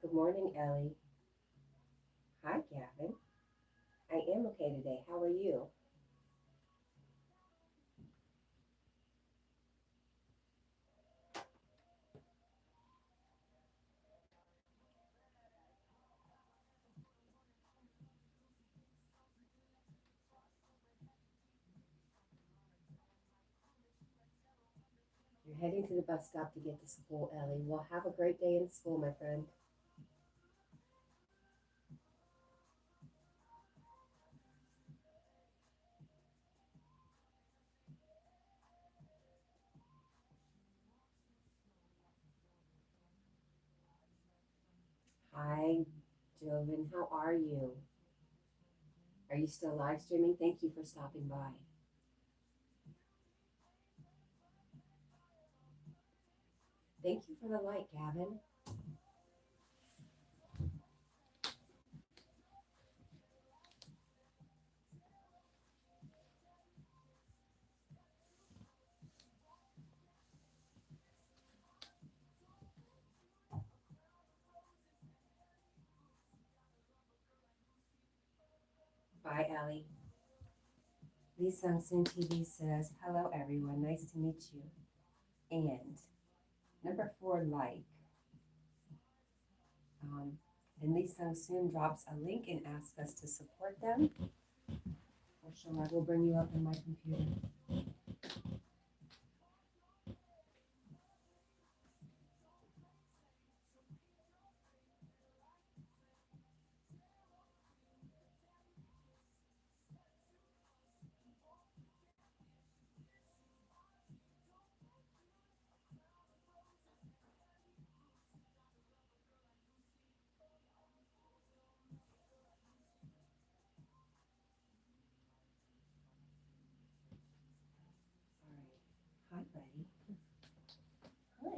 Good morning, Ellie. Hi, Gavin. I am okay today. How are you? You're heading to the bus stop to get to school, Ellie. Well, have a great day in school, my friend. Hi, Joven. How are you? Are you still live streaming? Thank you for stopping by. Thank you for the light, Gavin. Bye, Ellie. Lee Sung Soon TV says, hello, everyone. Nice to meet you. And number 4, like. And Lee Sung Soon drops a link and asks us to support them. For sure, I will bring you up on my computer. All right. Hi, buddy. Hi.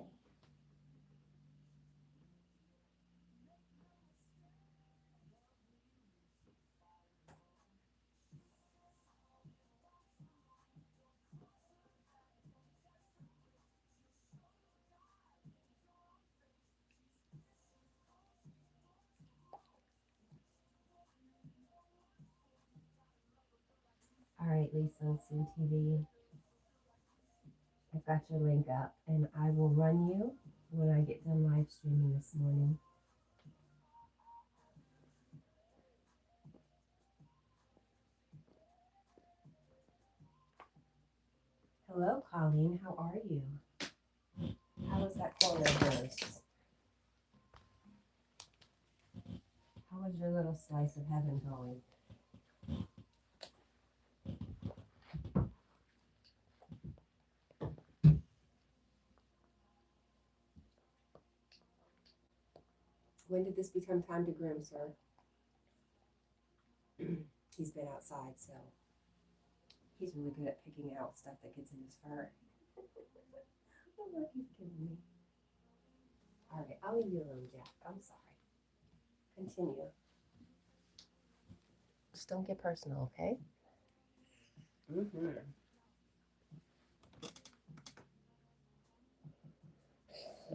All right, Lee Sung Soon TV. I've got your link up, and I will run you when I get done live streaming this morning. Hello, Colleen. How are you? How was that corner of yours? How was your little slice of heaven going? When did this become time to groom, sir? He's been outside, so he's really good at picking out stuff that gets in his fur. I'm like, he's kidding me. All right, I'll leave you alone, Jack. I'm sorry. Continue. Just don't get personal, okay? Mm-hmm.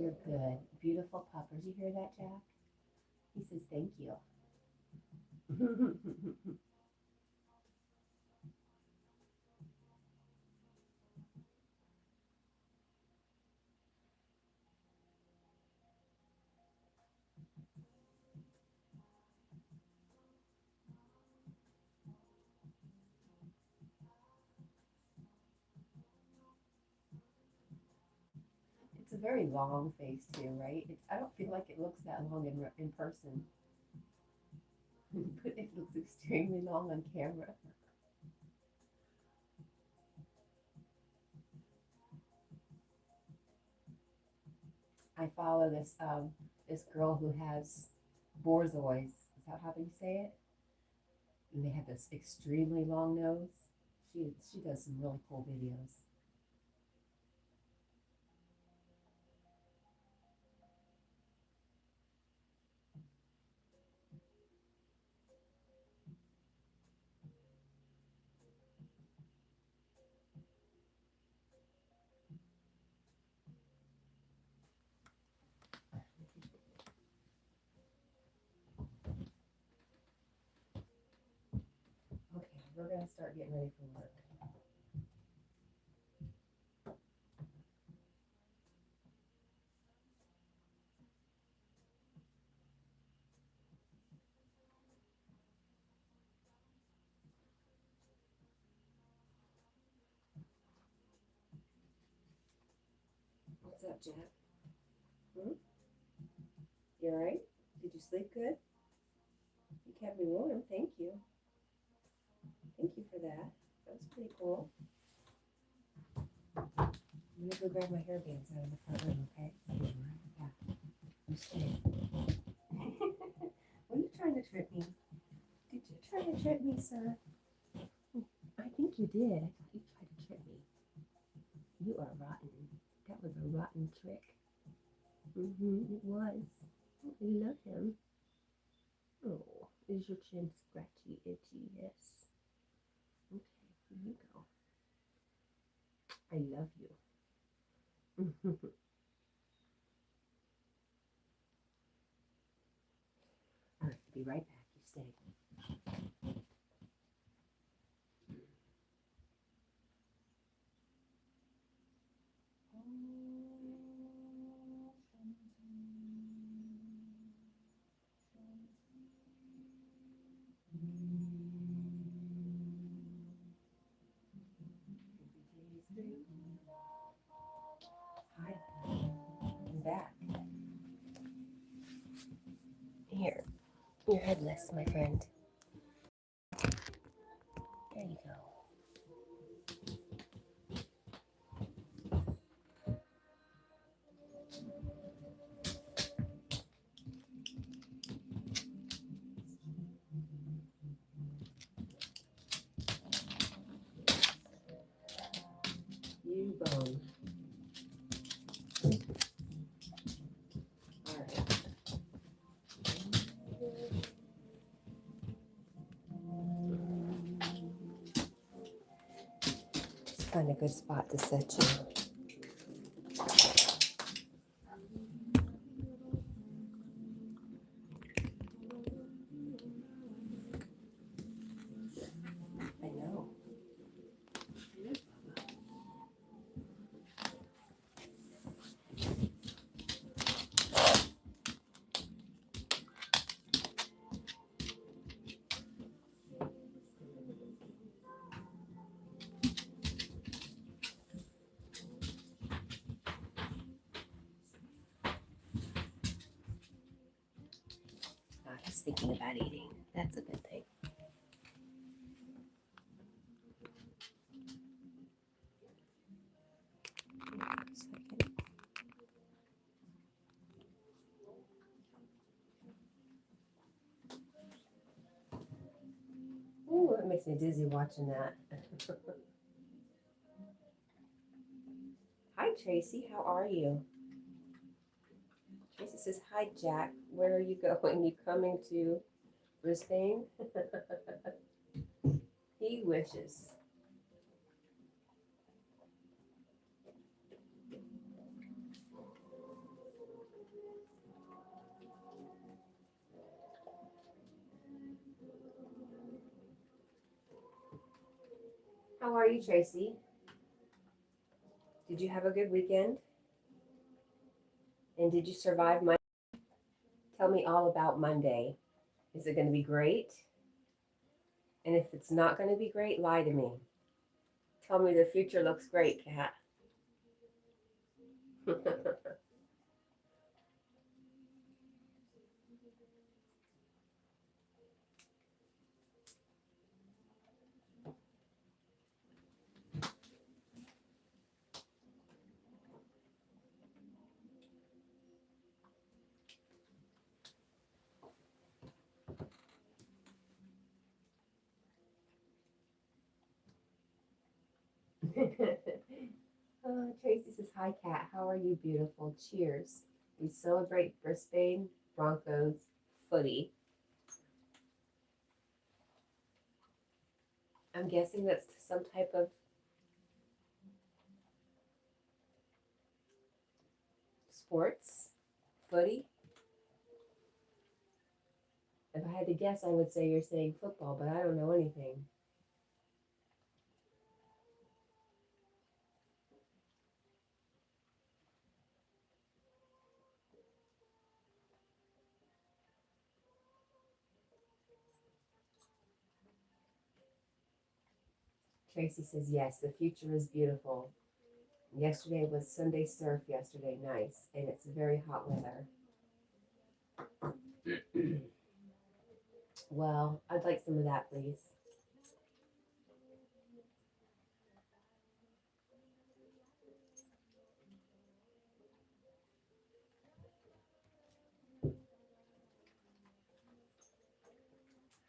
You're good. Beautiful puppers. You hear that, Jack? He says thank you. It's a very long face too, right? I don't feel like it looks that long in person, but it looks extremely long on camera. I follow this girl who has borzois. Is that how you say it? And they have this extremely long nose. She does some really cool videos. we're going to start getting ready for work. What's up, Jack? Hmm? You alright? Did you sleep good? You kept me warm. Thank you. Thank you for that. That was pretty cool. I'm gonna go grab my hair bands out of the front room, okay? Yeah. You stay. Were you trying to trip me? Did you try to trip me, sir? I think you did. I thought you tried to trip me. You are rotten. That was a rotten trick. It was. I love him. Oh, is your chin scratchy, itchy? Yes. Okay, here you go. I love you. All right, be right back. You stay. Hi, I'm back. Here, you're headless, my friend. There you go. You bone. All right. Let's find a good spot to set you. I know. He's thinking about eating. That's a good thing. Ooh, it makes me dizzy watching that. Hi, Tracy. How are you? Tracy says, hi, Jack. Where are you going? You coming to Brisbane? He wishes. How are you, Tracy? Did you have a good weekend? And did you survive Monday? Tell me all about Monday. Is it going to be great? And if it's not going to be great, lie to me. Tell me the future looks great, Cat. Tracy says, hi, Cat. How are you, beautiful? Cheers. We celebrate Brisbane Broncos footy. I'm guessing that's some type of sports, footy. If I had to guess, I would say you're saying football, but I don't know anything. Tracy says, yes, the future is beautiful. Yesterday was Sunday surf yesterday, nice. And it's very hot weather. Well, I'd like some of that, please.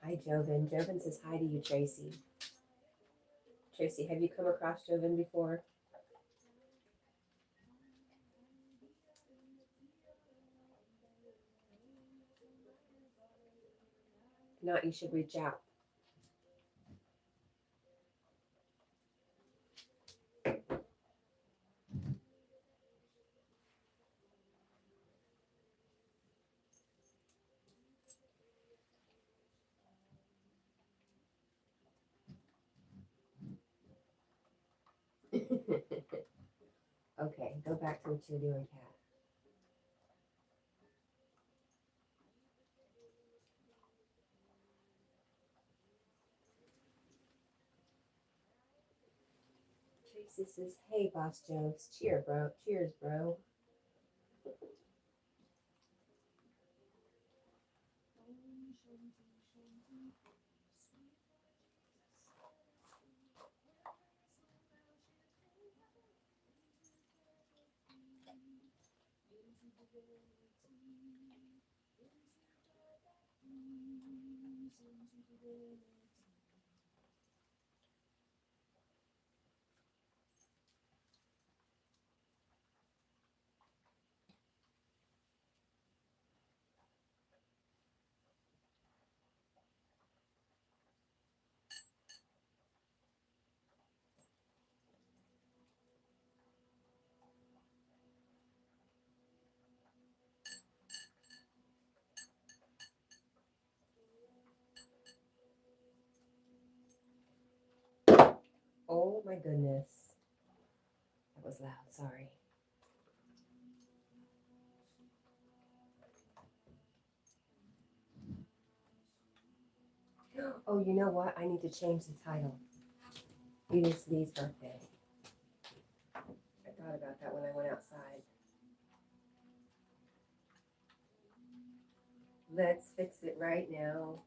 Hi, Joven. Joven says hi to you, Tracy. Tracy, have you come across Joven before? If not, you should reach out. Okay, go back to what you're doing, Kat. Tracy says, hey, Boss Jokes. Cheers, bro. Cheers, bro. Oh my goodness. That was loud, sorry. Oh, you know what? I need to change the title. Edith Lee's birthday. I thought about that when I went outside. Let's fix it right now.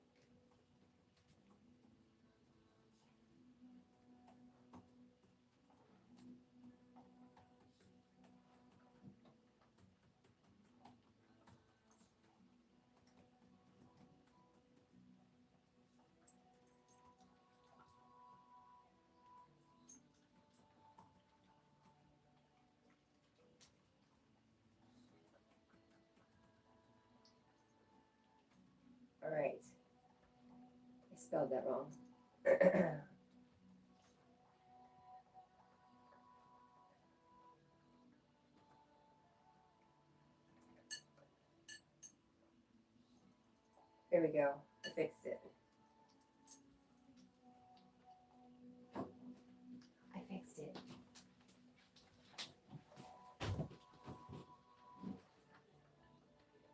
All right. I spelled that wrong. There we go. I fixed it. I fixed it.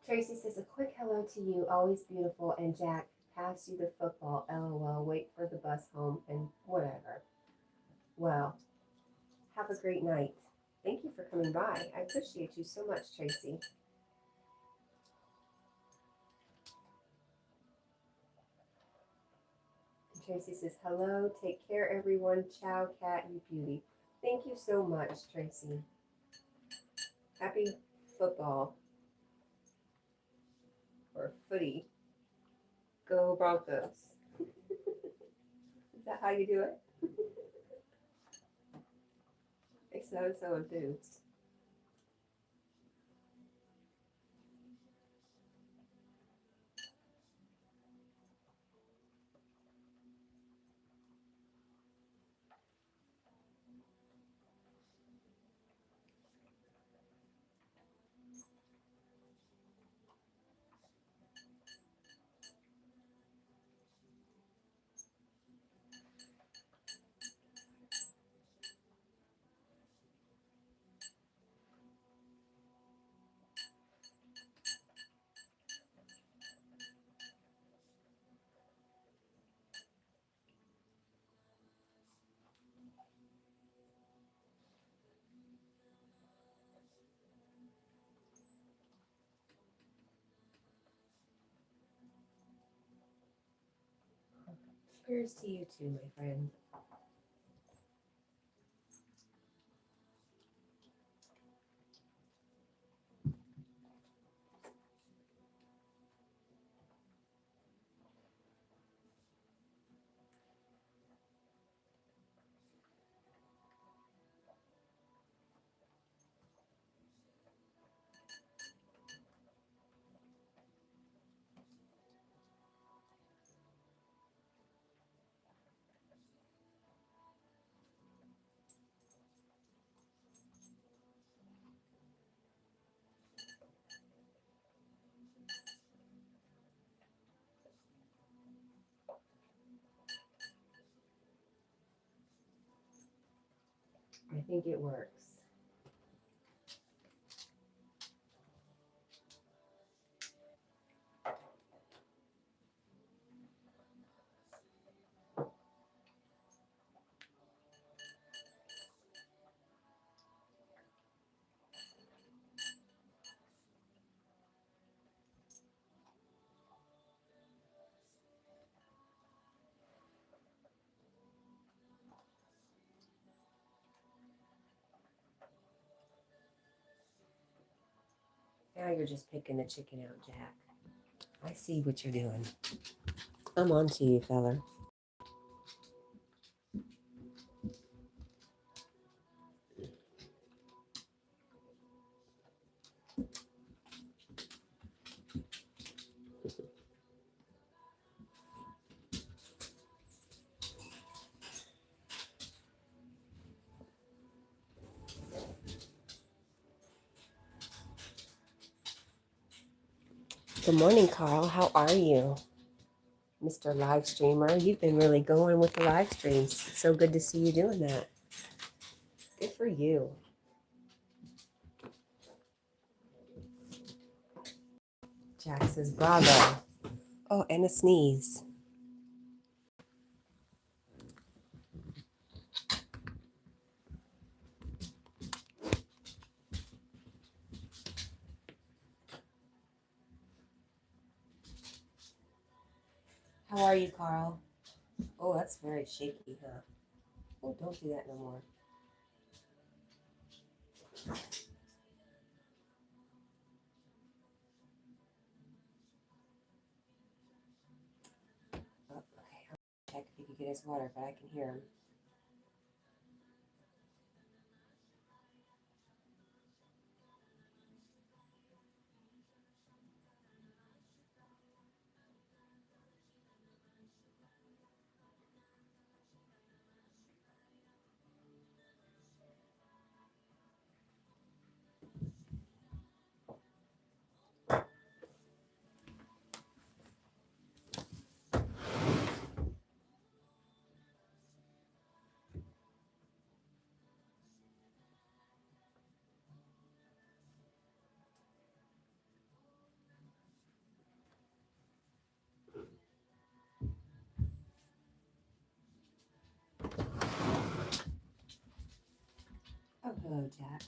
Tracy says, a quick hello to you, always beautiful, and Jack, pass you the football, LOL, wait for the bus home, and whatever. Well, have a great night. Thank you for coming by. I appreciate you so much, Tracy. Tracy says, hello, take care, everyone. Ciao, Cat, you beauty. Thank you so much, Tracy. Happy football. Or footy. Go Broncos. Is that how you do it? It sounds so enthused. Here's to you too, my friend. I think it works. Now you're just picking the chicken out, Jack. I see what you're doing. I'm on to you, feller. Good morning, Carl. How are you? Mr. Live Streamer, you've been really going with the live streams. It's so good to see you doing that. Good for you. Jack says, bravo. Oh, and a sneeze. How are you, Carl? Oh, that's very shaky, huh? Oh, don't do that no more. Oh, okay, I'll check if he can get his water, but I can hear him. Oh, hello, Jack.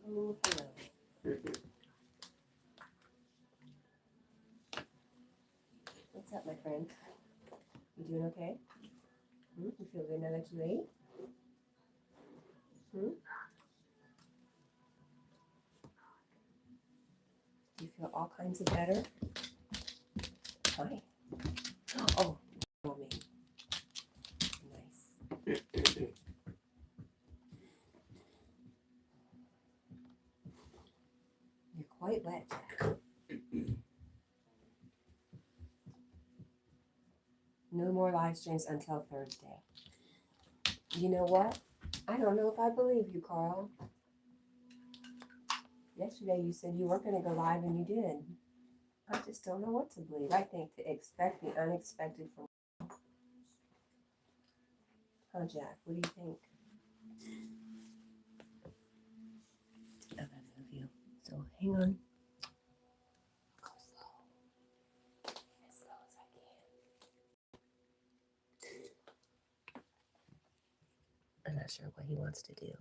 Oh, hello. What's up, my friend? You doing okay? You feel good now that you ate? Do you feel all kinds of better? Hi. Oh, me. Nice. You're quite wet, Jack. No more live streams until Thursday. You know what? I don't know if I believe you, Carl. Yesterday you said you weren't going to go live and you did. I just don't know what to believe. I think to expect the unexpected from... Huh, Jack? What do you think? I'm going to move you. So hang on. Go slow. As slow as I can. I'm not sure what he wants to do.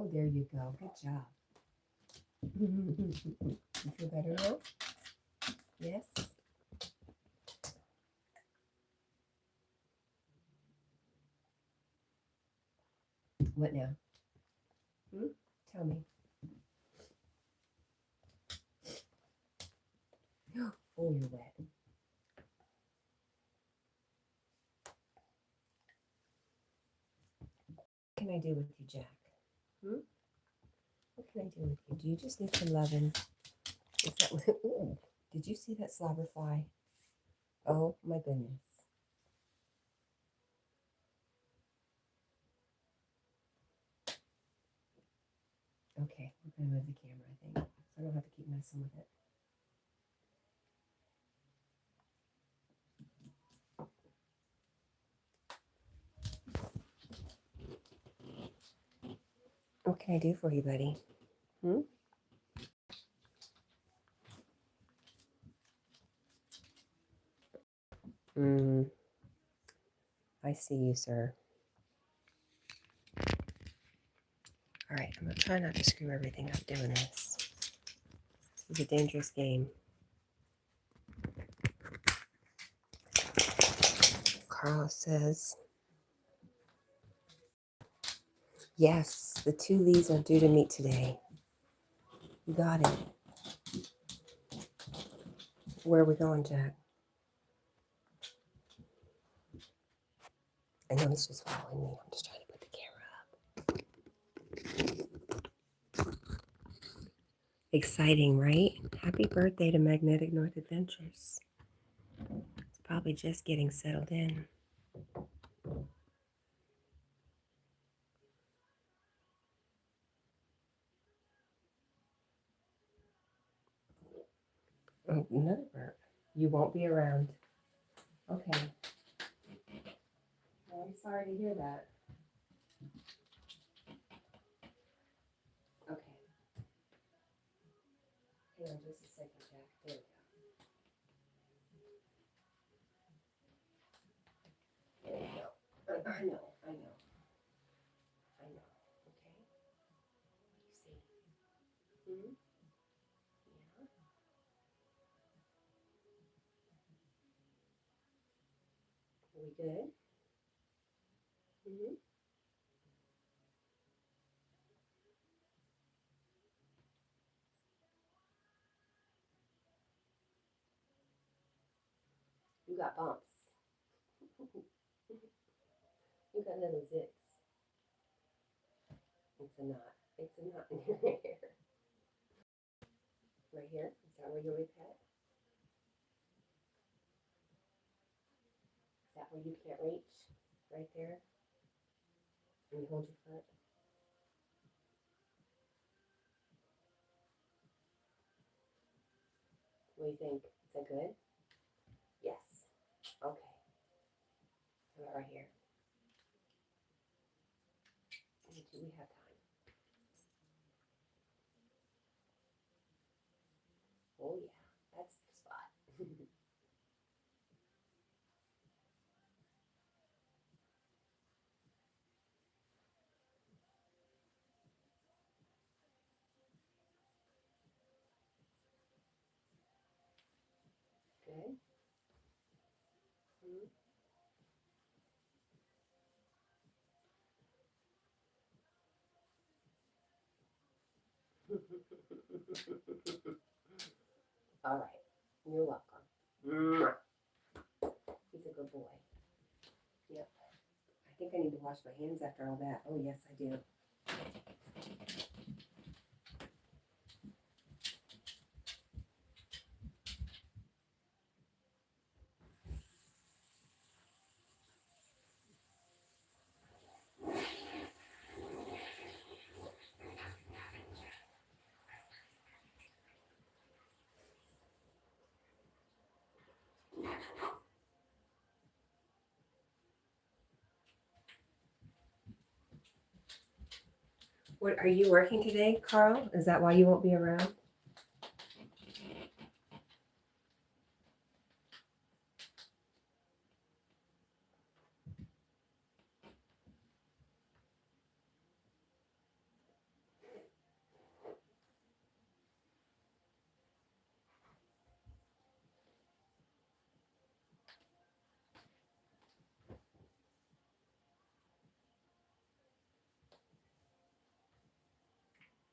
Oh, there you go. Good job. You feel better now? Yes? What now? Tell me. Oh, you're wet. What can I do with you, Jack? What can I do with you? Do you just need some loving? Is that what? Ooh, did you see that slobber fly? Oh my goodness. Okay, we're gonna move the camera, I think, so I don't have to keep messing with it. What can I do for you, buddy? I see you, sir. All right, I'm gonna try not to screw everything up doing this. This is a dangerous game. Carl says, yes, the two Lees are due to meet today. You got it. Where are we going, Jack? I know he's just following me. I'm just trying to put the camera up. Exciting, right? Happy birthday to Magnetic North Adventures. It's probably just getting settled in. Oh, another burp. You won't be around. Okay. Well, I'm sorry to hear that. Okay. Hang on just a second, Jack. There we go. There we go. I know. Okay. You see. Yeah. Are we good? You got bumps. You got little zips. It's a knot. It's a knot in your hair. Right here? Is that where you would pet? Is that where you can't reach? Right there? And you hold your foot? What do you think? Is that good? Yes. Okay. How about right here? We have time. Oh yeah, that's the spot. Good. All right. You're welcome. He's a good boy. Yep. I think I need to wash my hands after all that. Oh yes, I do. What, are you working today, Carl? Is that why you won't be around?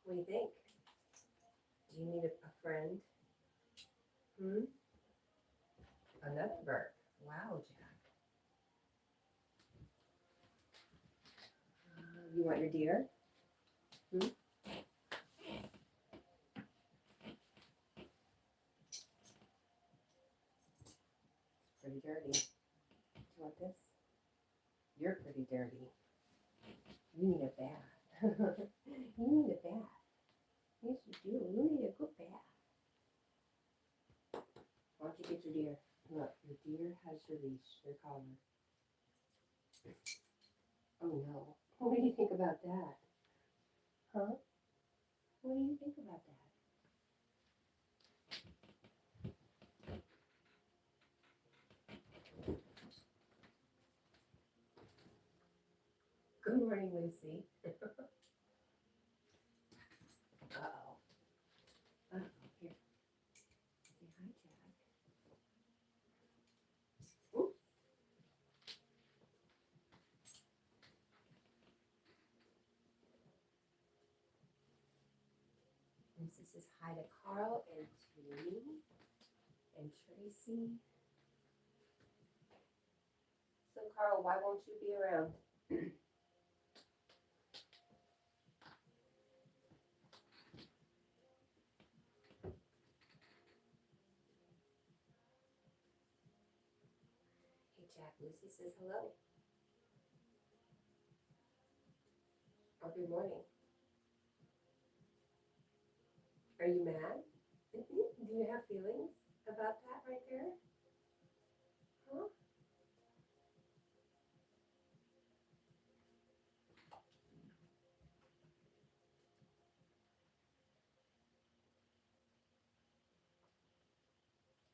What do you think? Do you need a friend? Hmm? Another bird. Wow, Jack. You want your deer? Hmm? Pretty dirty. Do you want this? You're pretty dirty. You need a bath. You need a bath. Yes, you do. You need a good bath. Why don't you get your deer? Look, your deer has your leash, your collar. Oh no. What do you think about that? Huh? What do you think about that? Good morning, Lucy. Uh-oh. Uh-oh. Here. Say hi, Jack. Oops. Lucy says hi to Carl and to me and Tracy. So, Carl, why won't you be around? Hey, Jack. Lucy says hello. Or good morning. Are you mad? Do you have feelings about that right there? Huh?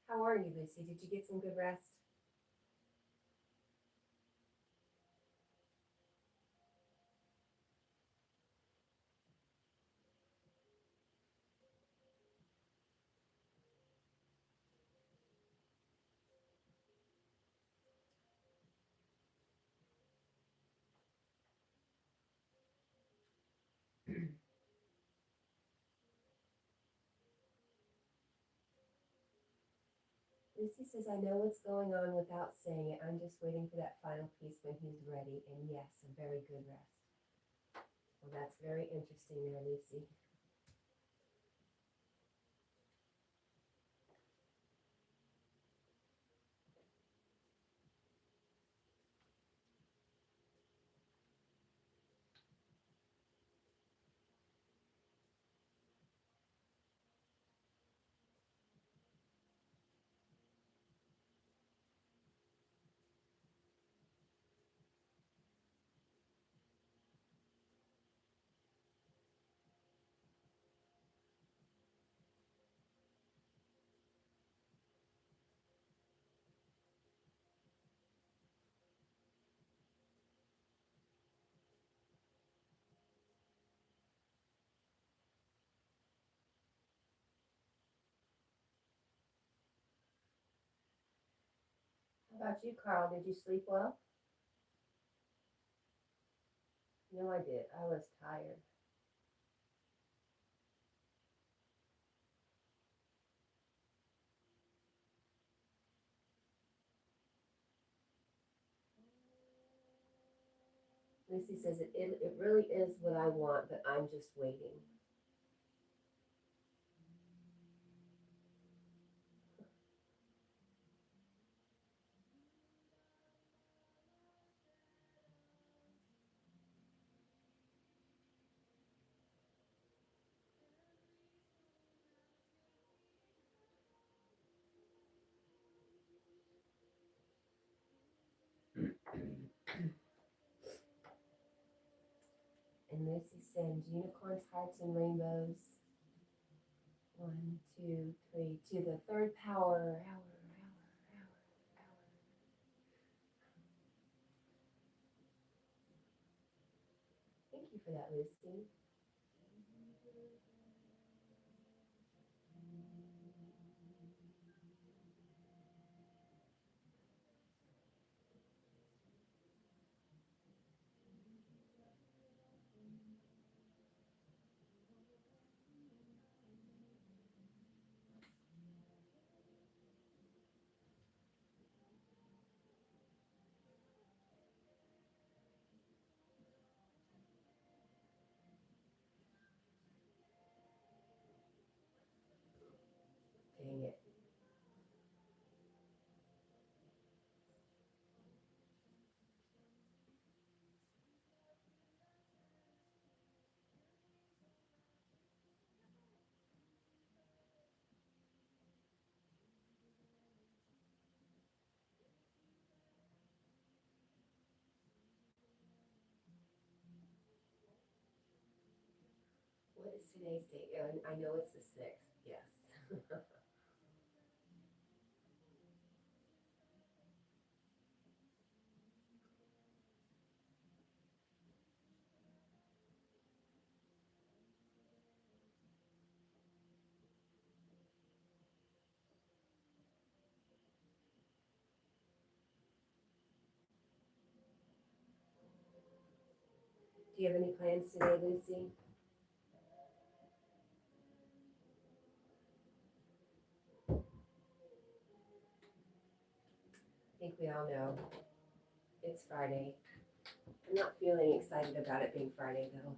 How are you, Lucy? Did you get some good rest? Lucy says, I know what's going on without saying it. I'm just waiting for that final piece when he's ready. And yes, a very good rest. Well, that's very interesting there, Lucy. How about you, Carl? Did you sleep well? No, I did. I was tired. Lucy says, it really is what I want, but I'm just waiting. And Lucy sends unicorns, hearts, and rainbows. 1, 2, 3 to the third power. Thank you for that, Lucy. today's date? I know it's the 6th, yes. Do you have any plans today, Lucy? I think we all know it's Friday. I'm not feeling excited about it being Friday, though.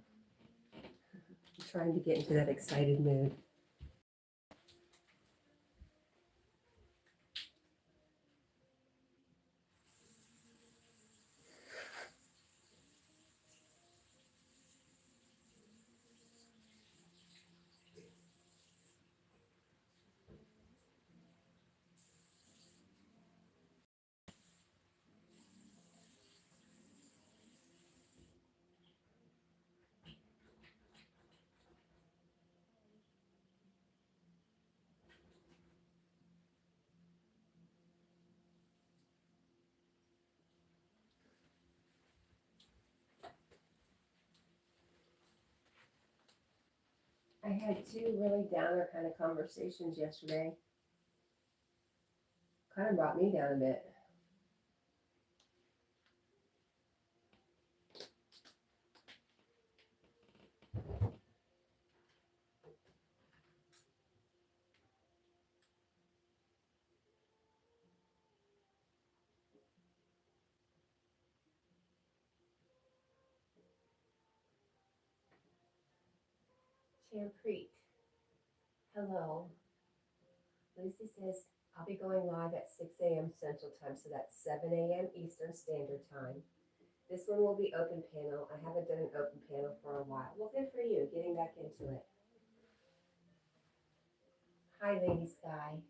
I'm trying to get into that excited mood. I had 2 really downer kind of conversations yesterday. Kind of brought me down a bit. Champreet, hello. Lucy says, I'll be going live at 6 a.m. Central Time, so that's 7 a.m. Eastern Standard Time. This one will be open panel. I haven't done an open panel for a while. Well, good for you, getting back into it. Hi, Lady Sky.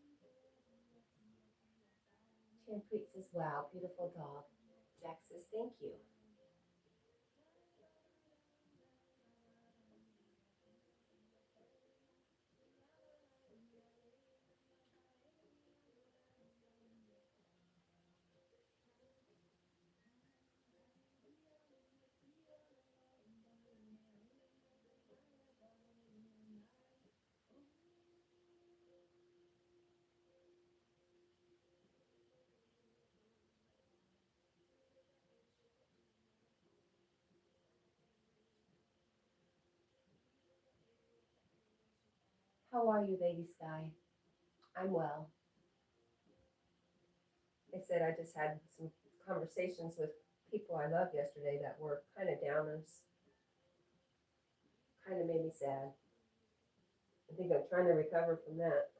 Champreet says, wow, beautiful dog. Jack says, thank you. How are you, Lady Sky? I'm well. I said I just had some conversations with people I love yesterday that were kind of downers. Kind of made me sad. I think I'm trying to recover from that.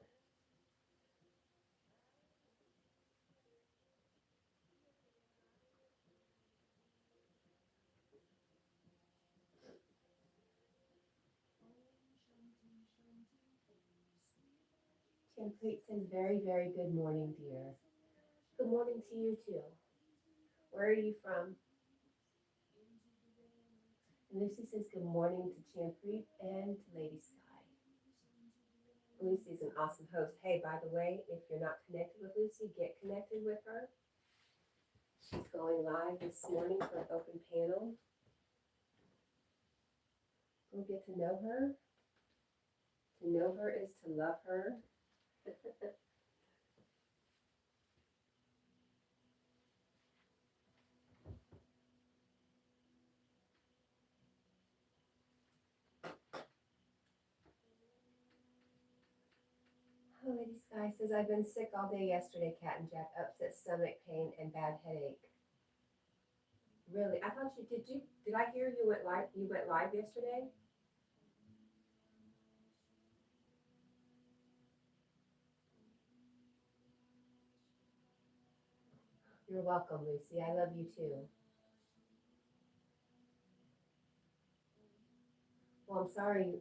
Champreet says, very, very good morning, dear. Good morning to you, too. Where are you from? And Lucy says, good morning to Champreet and to Lady Sky. Lucy's an awesome host. Hey, by the way, if you're not connected with Lucy, get connected with her. She's going live this morning for an open panel. Go get to know her. To know her is to love her. Oh, Lady Sky says, I've been sick all day yesterday, Cat&Jack, upset stomach pain and bad headache. Really? I thought did I hear you went live yesterday? You're welcome, Lucy. I love you too. Well, I'm sorry.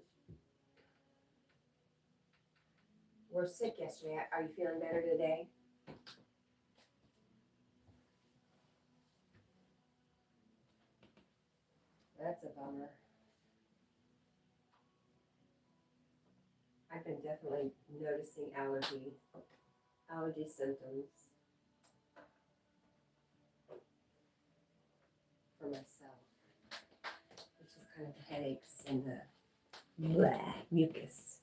We're sick yesterday. Are you feeling better today? That's a bummer. I've been definitely noticing allergy symptoms for myself, which is kind of headaches and the mucus.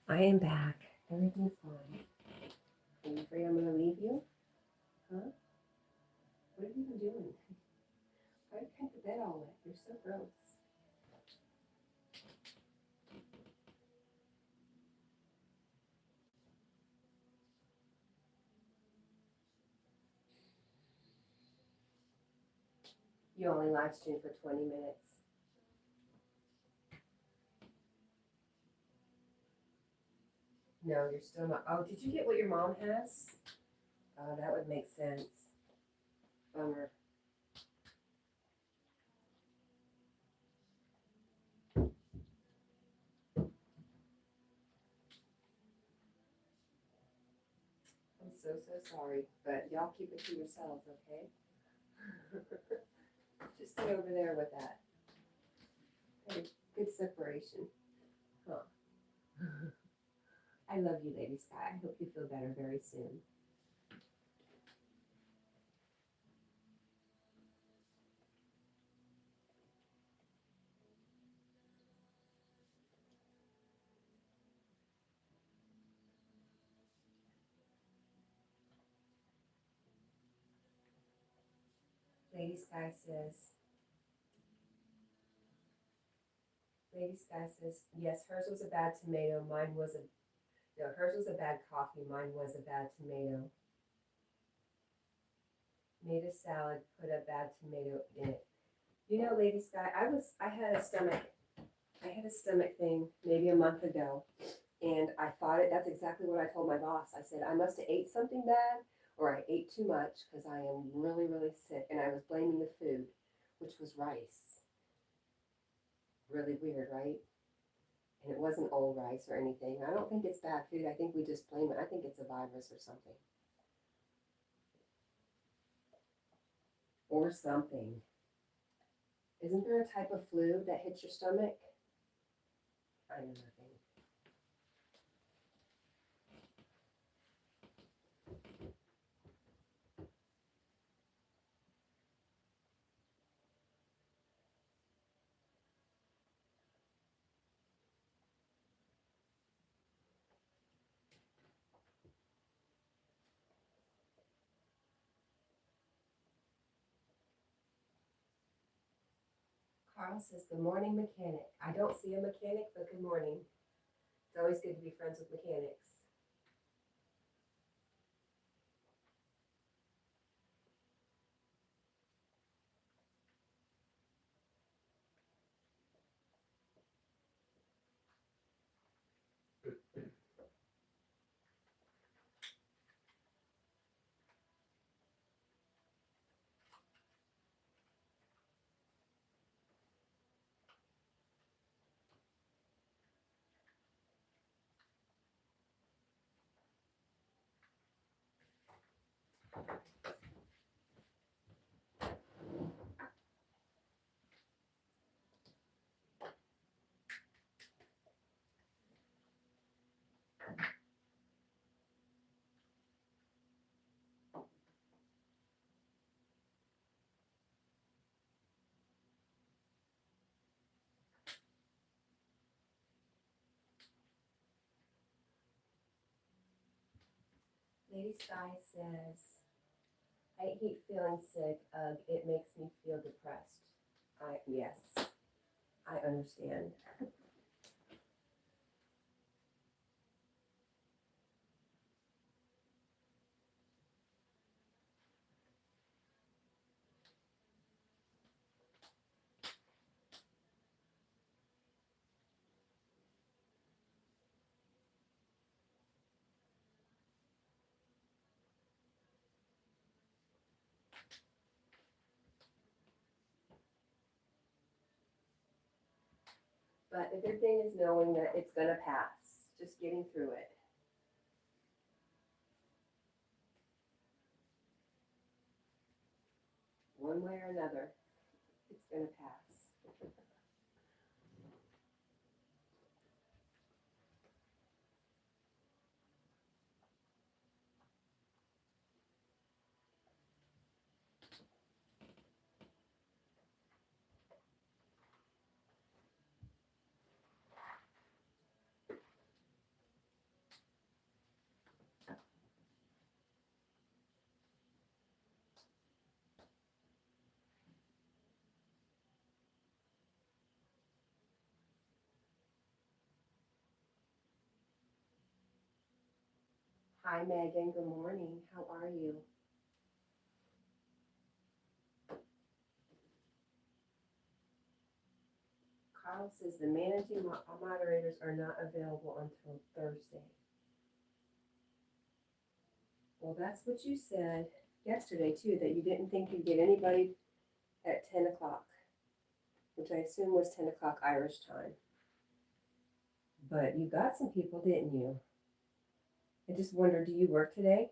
I am back. Everything's fine. Are you afraid I'm going to leave you? Huh? What have you been doing? Why did you have the bed all wet? You're so gross. You only live stream for 20 minutes. No, you're still not. Oh, did you get what your mom has? Oh, that would make sense. Bummer. I'm so sorry, but y'all keep it to yourselves, okay? Just stay over there with that. Good separation. Huh. I love you, Lady Sky. I hope you feel better very soon. Lady Sky says, yes, hers was a bad tomato. Hers was a bad coffee. Mine was a bad tomato. Made a salad, put a bad tomato in it. You know, Lady Sky, I had a stomach thing maybe a month ago, and I thought that's exactly what I told my boss. I said, I must have ate something bad, or I ate too much, because I am really, really sick, and I was blaming the food, which was rice. Really weird, right? And it wasn't old rice or anything. I don't think it's bad food. I think we just blame it. I think it's a virus or something. Or something. Isn't there a type of flu that hits your stomach? I know nothing. Carl says, good morning, mechanic. I don't see a mechanic, but good morning. It's always good to be friends with mechanics. Lady Sky says, I hate feeling sick. It makes me feel depressed. Yes, I understand. But the good thing is knowing that it's going to pass, just getting through it. One way or another, it's going to pass. Hi, Megan. Good morning. How are you? Carl says the managing moderators are not available until Thursday. Well, that's what you said yesterday, too, that you didn't think you'd get anybody at 10 o'clock, which I assume was 10 o'clock Irish time. But you got some people, didn't you? I just wonder, do you work today?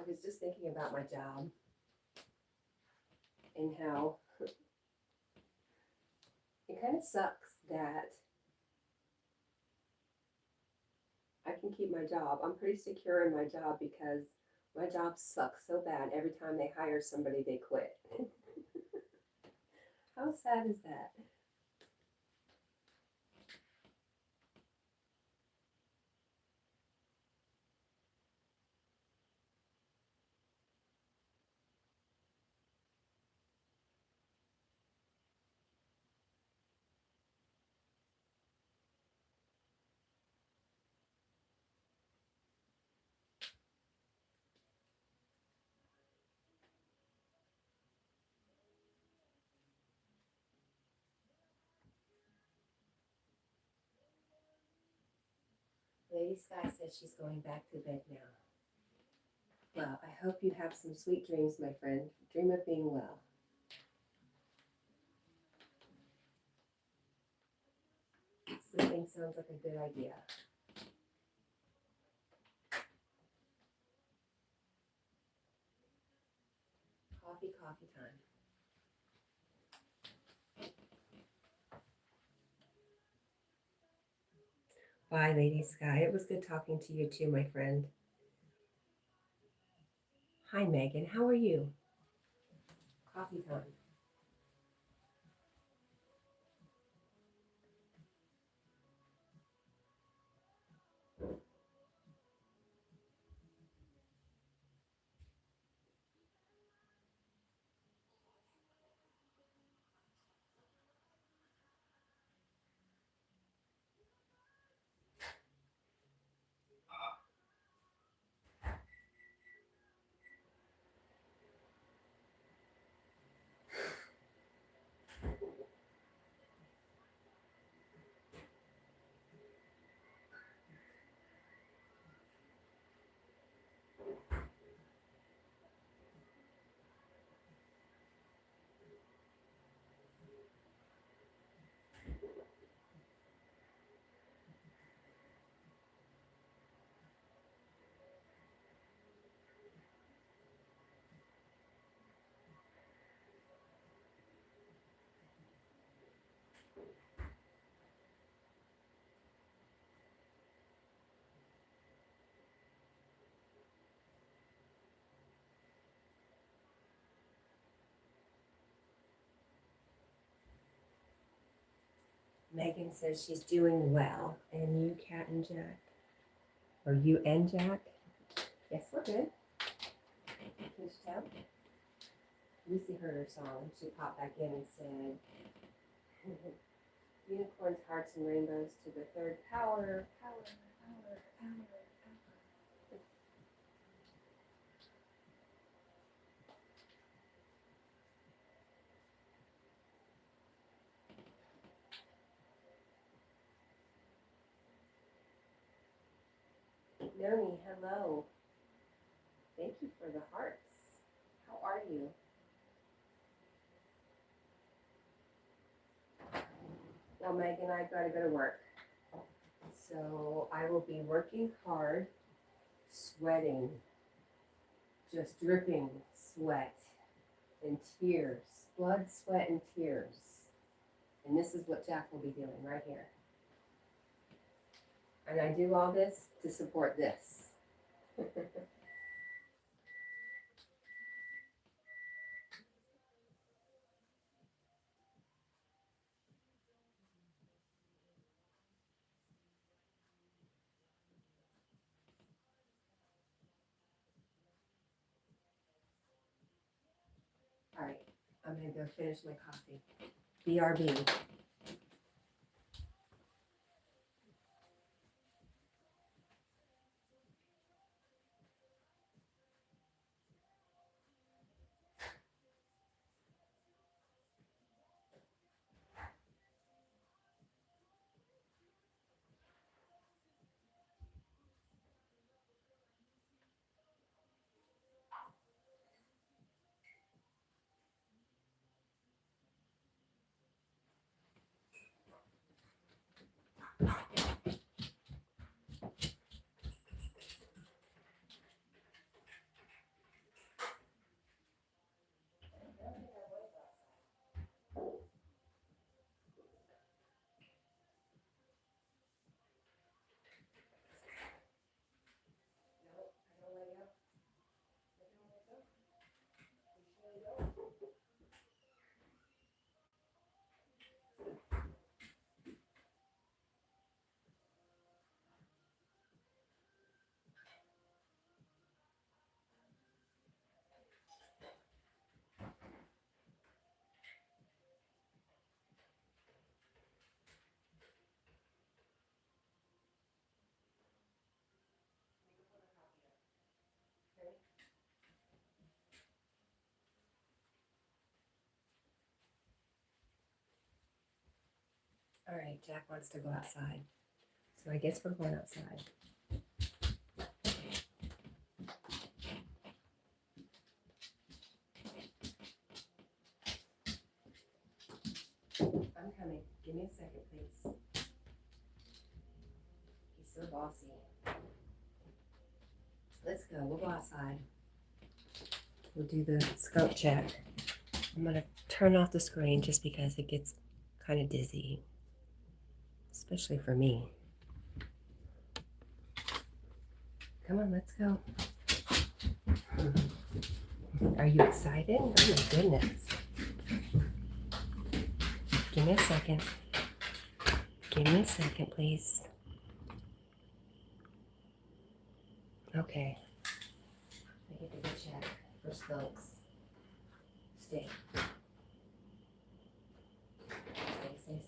I was just thinking about my job and how it kind of sucks that I can keep my job. I'm pretty secure in my job because my job sucks so bad. Every time they hire somebody, they quit. How sad is that? Lady Sky says she's going back to bed now. Well, I hope you have some sweet dreams, my friend. Dream of being well. Sleeping sounds like a good idea. Coffee time. Bye, Lady Sky. It was good talking to you too, my friend. Hi, Megan. How are you? Coffee time. Megan says she's doing well. And you, Cat and Jack? Or you and Jack? Yes, we're good. Fish town. Lucy heard her song. She popped back in and said, unicorns, hearts, and rainbows to the third power. Noni, hello. Thank you for the hearts. How are you? Well, Meg and I got to go to work. So I will be working hard, sweating, just dripping sweat and tears, blood, sweat, and tears. And this is what Jack will be doing right here. And I do all this to support this. All right, I'm gonna go finish my coffee. BRB. All right, Jack wants to go outside. So I guess we're going outside. I'm coming. Give me a second, please. He's so bossy. Let's go. We'll go outside. We'll do the skunk check. I'm going to turn off the screen just because it gets kind of dizzy, especially for me. Come on, let's go. Are you excited? Oh my goodness. Give me a second. Give me a second, please. Okay. I get to go check for skunks. Stay. Stay.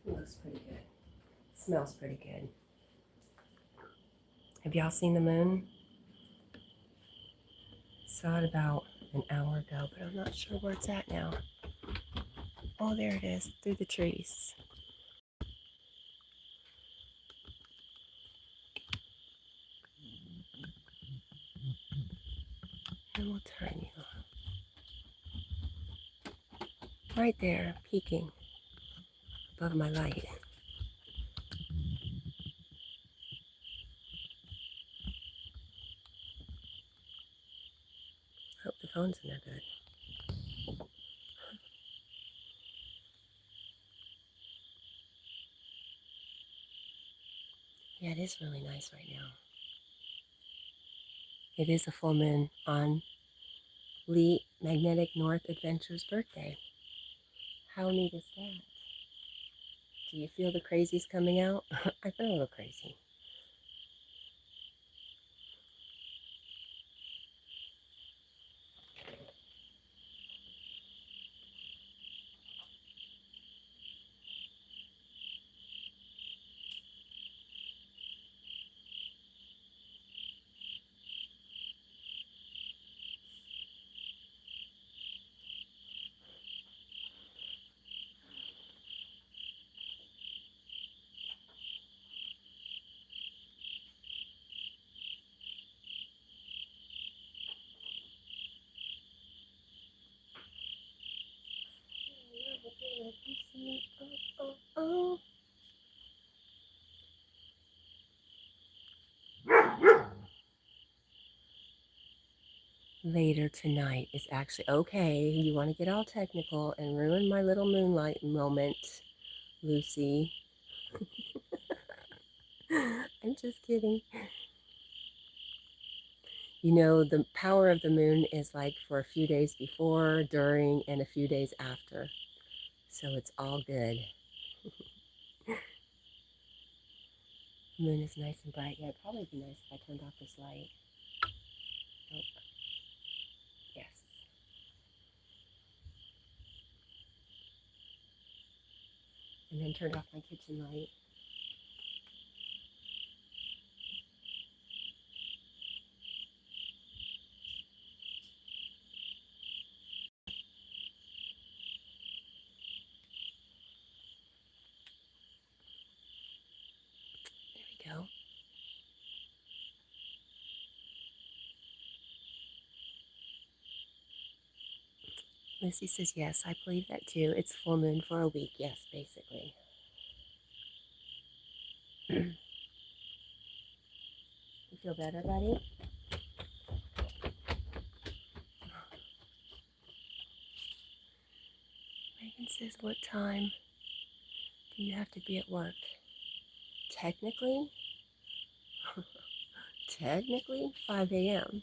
It looks pretty good. Smells pretty good. Have y'all seen the moon? Saw it about an hour ago, but I'm not sure where it's at now. Oh, there it is, through the trees. And we'll turn you. Right there, peeking above my light. Hope the phone's in there good. Yeah, it is really nice right now. It is a full moon on Lee Magnetic North Adventure's birthday. How neat is that? Do you feel the crazies coming out? I feel a little crazy. Oh. Later tonight is actually okay. You want to get all technical and ruin my little moonlight moment, Lucy. I'm just kidding. You know, the power of the moon is like for a few days before, during, and a few days after. So it's all good. The moon is nice and bright. Yeah, it'd probably be nice if I turned off this light. Nope. Yes. And then turned off my kitchen light. There we go. Lucy says, yes, I believe that too. It's full moon for a week. Yes, basically. You feel better, buddy? Megan says, what time do you have to be at work? Technically, 5 a.m.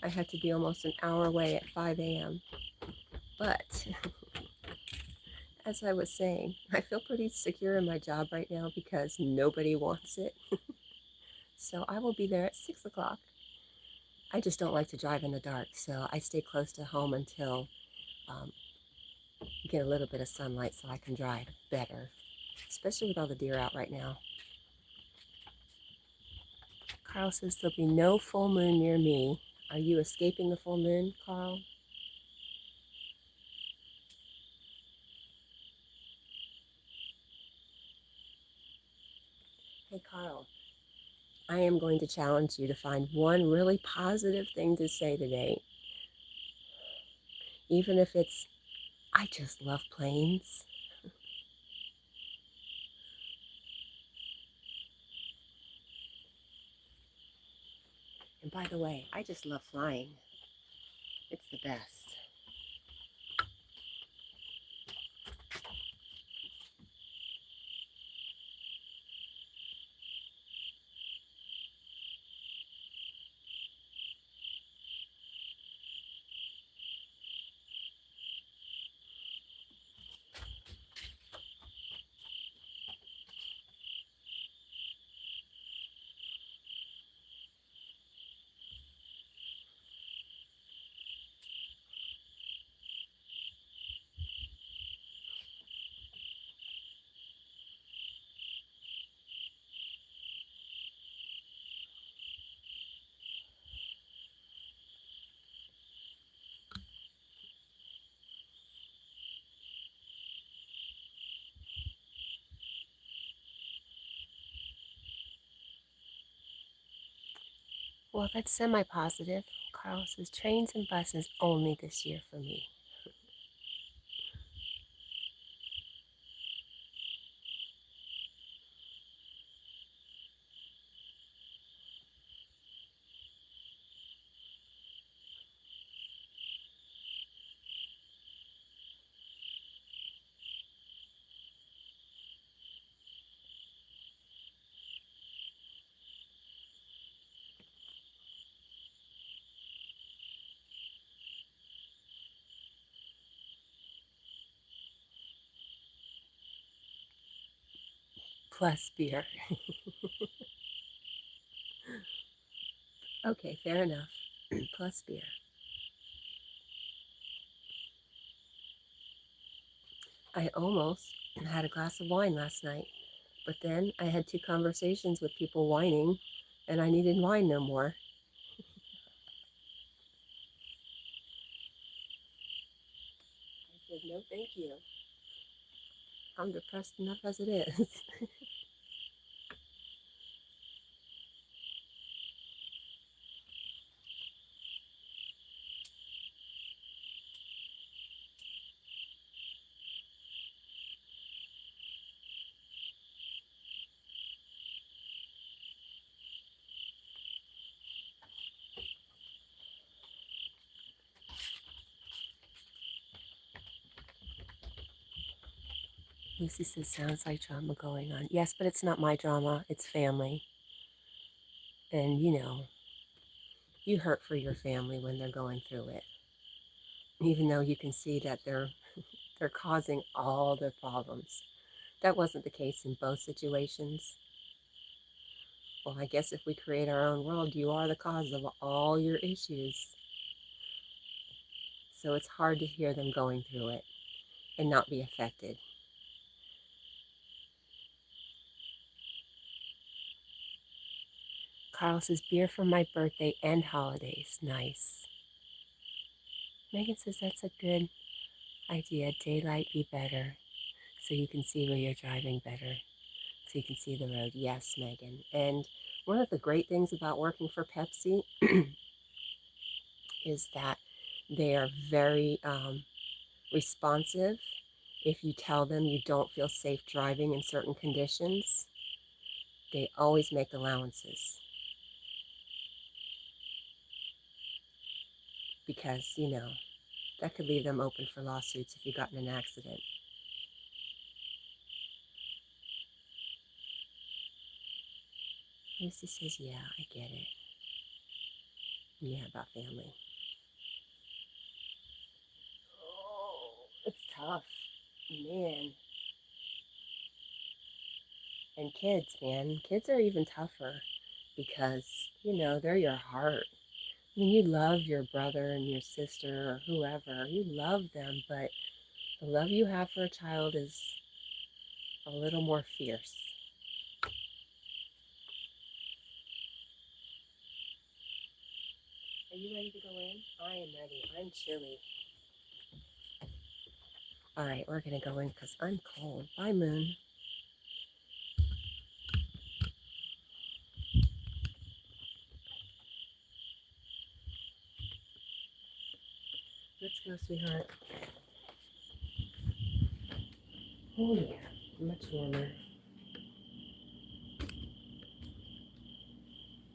I had to be almost an hour away at 5 a.m. But as I was saying, I feel pretty secure in my job right now because nobody wants it. So I will be there at 6 o'clock. I just don't like to drive in the dark, so I stay close to home until get a little bit of sunlight so I can drive better, especially with all the deer out right now. Carl says there'll be no full moon near me. Are you escaping the full moon, Carl? Hey, Carl, I am going to challenge you to find one really positive thing to say today. Even if it's, I just love planes. And by the way, I just love flying. It's the best. Well, that's semi-positive. Carl says trains and buses only this year for me. plus beer. Okay, fair enough. Plus beer. I almost had a glass of wine last night, but then I had 2 conversations with people whining, and I needed wine no more. I said, no, thank you. I'm depressed enough as it is. Lucy says, sounds like drama going on. Yes, but it's not my drama. It's family. And, you know, you hurt for your family when they're going through it. Even though you can see that they're causing all the problems. That wasn't the case in both situations. Well, I guess if we create our own world, you are the cause of all your issues. So it's hard to hear them going through it and not be affected. Carl says, beer for my birthday and holidays. Nice. Megan says, that's a good idea. Daylight be better so you can see where you're driving better, so you can see the road. Yes, Megan. And one of the great things about working for Pepsi is that they are very responsive. If you tell them you don't feel safe driving in certain conditions, they always make allowances. Because, you know, that could leave them open for lawsuits if you got in an accident. Lucy says, yeah, I get it. Yeah, about family. Oh, it's tough. Man. And kids, man. Kids are even tougher because, you know, they're your heart. I mean, you love your brother and your sister or whoever. You love them, but the love you have for a child is a little more fierce. Are you ready to go in? I am ready. I'm chilly. All right, we're going to go in because I'm cold. Bye, Moon. Let's go, sweetheart. Oh, yeah. Much warmer.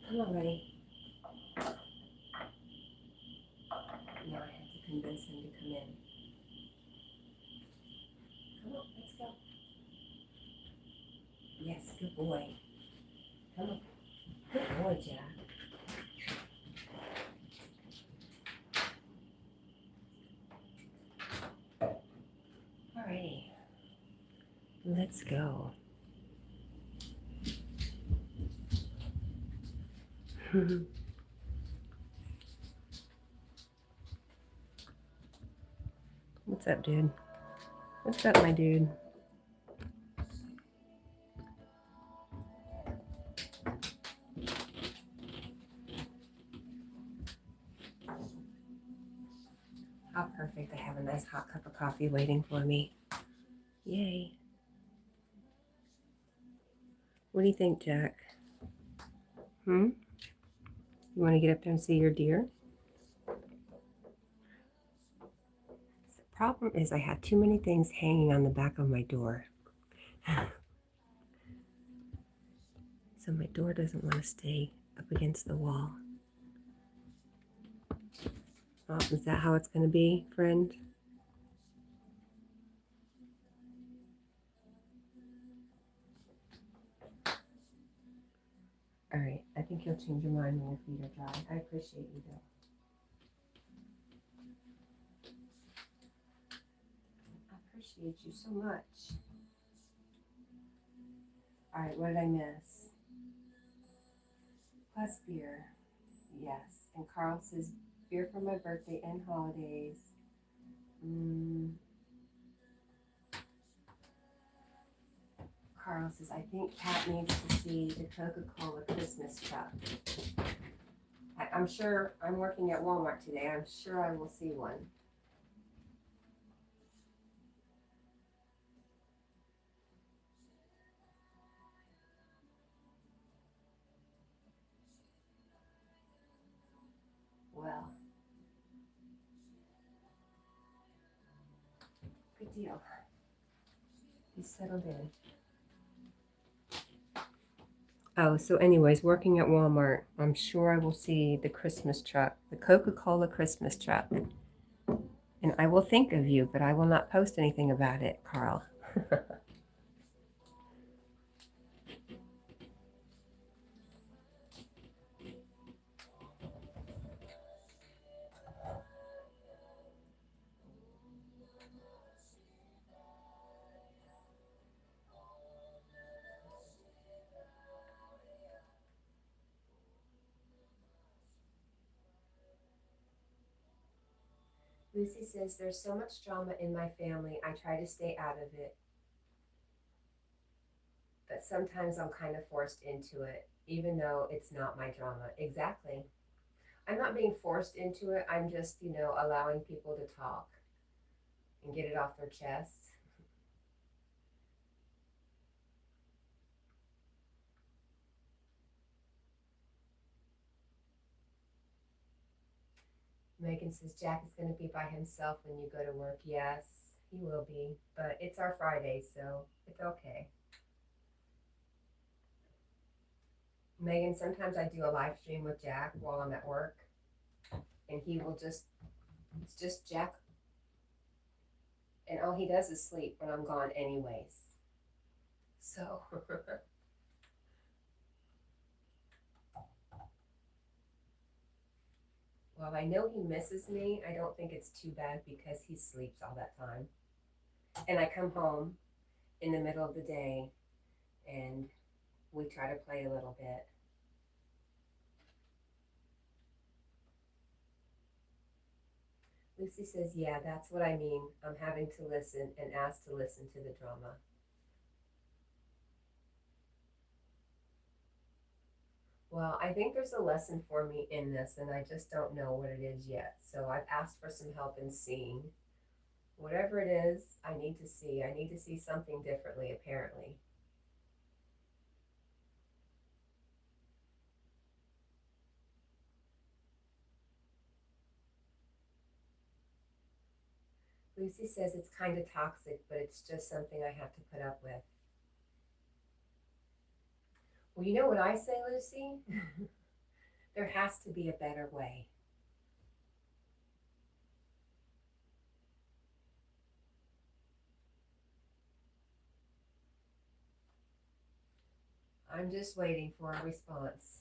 Come on, buddy. Now I have to convince him to come in. Come on, let's go. Yes, good boy. Come on. Good boy, Jack. Alrighty. Let's go. What's up, dude? What's up, my dude? How perfect. I have a nice hot cup of coffee waiting for me. Yay. What do you think, Jack? You want to get up there and see your deer? The problem is I have too many things hanging on the back of my door. So my door doesn't want to stay up against the wall. Oh, is that how it's going to be, friend? All right, I think you'll change your mind when your feet are dry. I appreciate you, though. I appreciate you so much. All All right, what did I miss? Plus beer. Yes. And Carl says beer for my birthday and holidays. Carl says, I think Cat needs to see the Coca-Cola Christmas truck. I'm sure, I'm working at Walmart today. I'm sure I will see one. Well, good deal. He's settled in. Oh, so anyways, working at Walmart, I'm sure I will see the Christmas truck, the Coca-Cola Christmas truck. And I will think of you, but I will not post anything about it, Carl. Lucy says, there's so much drama in my family. I try to stay out of it. But sometimes I'm kind of forced into it, even though it's not my drama. Exactly. I'm not being forced into it. I'm just, allowing people to talk and get it off their chest. Megan says, Jack is going to be by himself when you go to work. Yes, he will be. But it's our Friday, so it's okay. Megan, sometimes I do a live stream with Jack while I'm at work. And it's just Jack. And all he does is sleep when I'm gone anyways. So. Well, I know he misses me. I don't think it's too bad because he sleeps all that time. And I come home in the middle of the day and we try to play a little bit. Lucy says, yeah, that's what I mean. I'm having to listen and asked to listen to the drama. Well, I think there's a lesson for me in this, and I just don't know what it is yet. So I've asked for some help in seeing. Whatever it is, I need to see. I need to see something differently, apparently. Lucy says it's kind of toxic, but it's just something I have to put up with. Well, you know what I say, Lucy? There has to be a better way. I'm just waiting for a response.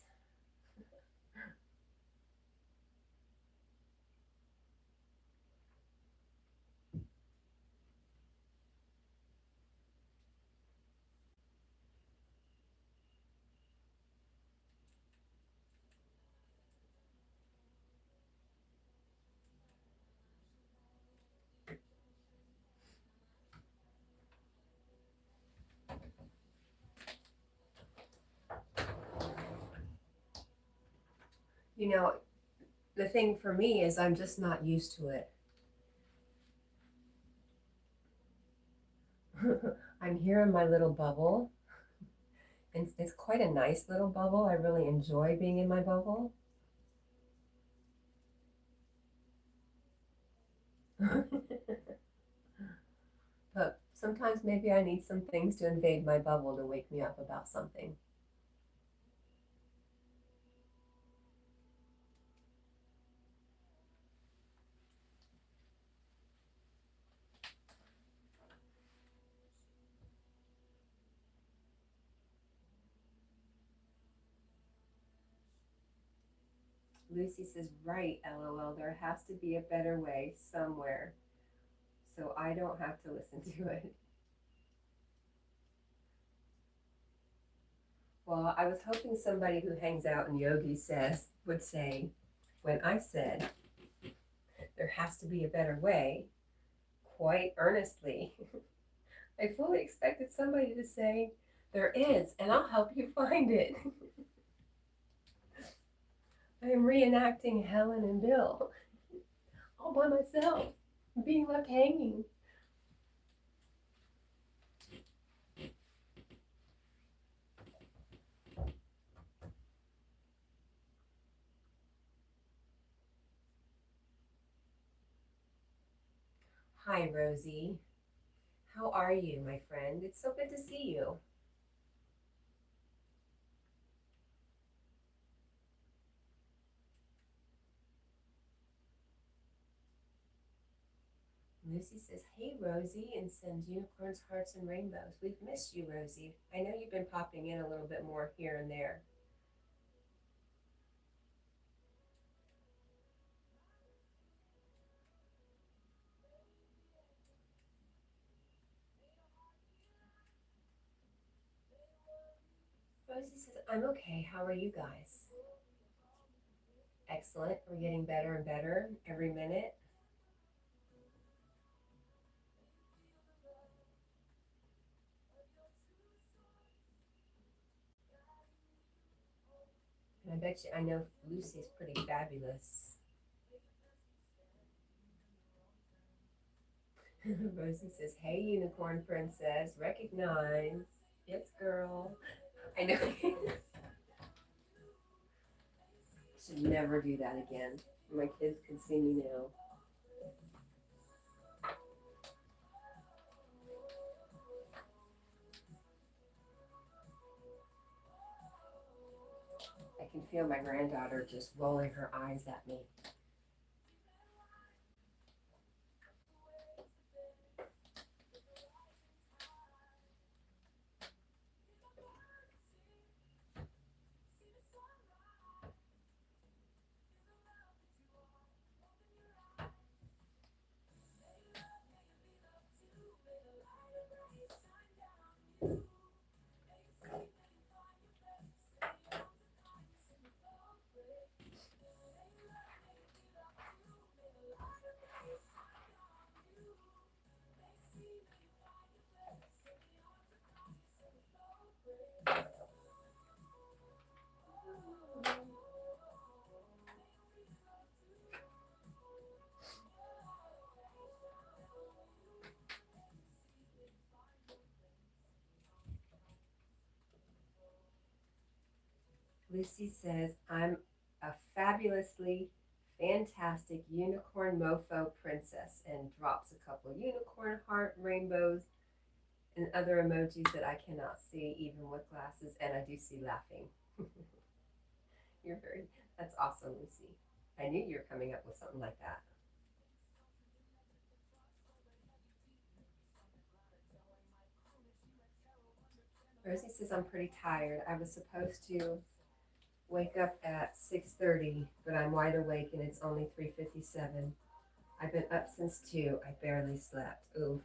The thing for me is I'm just not used to it. I'm here in my little bubble. And it's quite a nice little bubble. I really enjoy being in my bubble. But sometimes maybe I need some things to invade my bubble to wake me up about something. Lucy says, right, LOL, there has to be a better way somewhere. So I don't have to listen to it. Well, I was hoping somebody who hangs out in yogi says would say, when I said there has to be a better way, quite earnestly, I fully expected somebody to say, there is, and I'll help you find it. I am reenacting Helen and Bill, all by myself, being left hanging. Hi, Rosie. How are you, my friend? It's so good to see you. Lucy says, hey, Rosie, and sends unicorns, hearts, and rainbows. We've missed you, Rosie. I know you've been popping in a little bit more here and there. Rosie says, I'm okay. How are you guys? Excellent. We're getting better and better every minute. And I bet you, I know Lucy's pretty fabulous. Rosie says, hey, unicorn princess, recognize. Yes, girl. I know. Should never do that again. My kids can see me now. I can feel my granddaughter just rolling her eyes at me. Lucy says, I'm a fabulously fantastic unicorn mofo princess, and drops a couple unicorn heart rainbows and other emojis that I cannot see even with glasses, and I do see laughing. That's awesome, Lucy. I knew you were coming up with something like that. Rosie says, I'm pretty tired. I was supposed to wake up at 6:30, but I'm wide awake and it's only 3:57. I've been up since 2. I barely slept. Oof.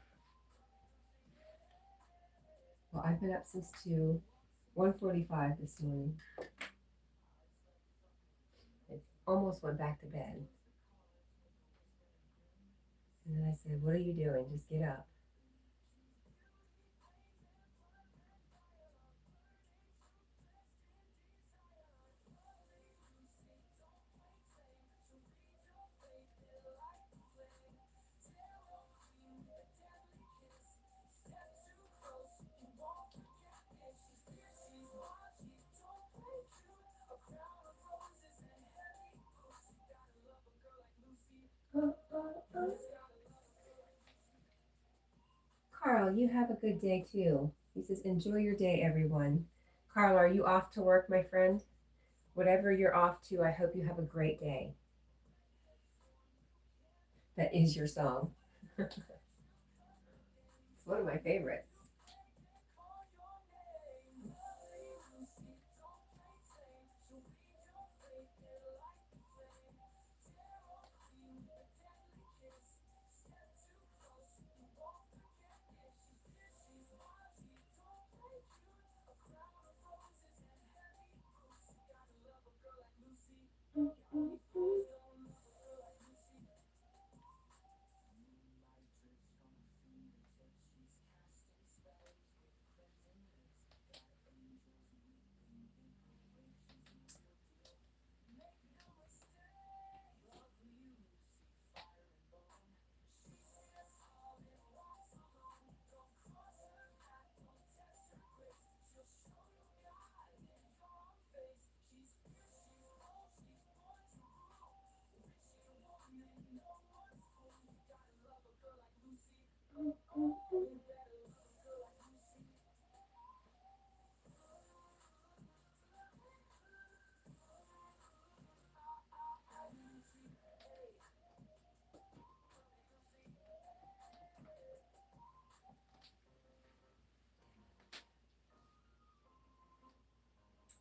Well, I've been up since 2, 1:45 this morning. I almost went back to bed. And then I said, what are you doing? Just get up. Carl, you have a good day too. He says, enjoy your day, everyone. Carl, are you off to work, my friend? Whatever you're off to, I hope you have a great day. That is your song. It's one of my favorites.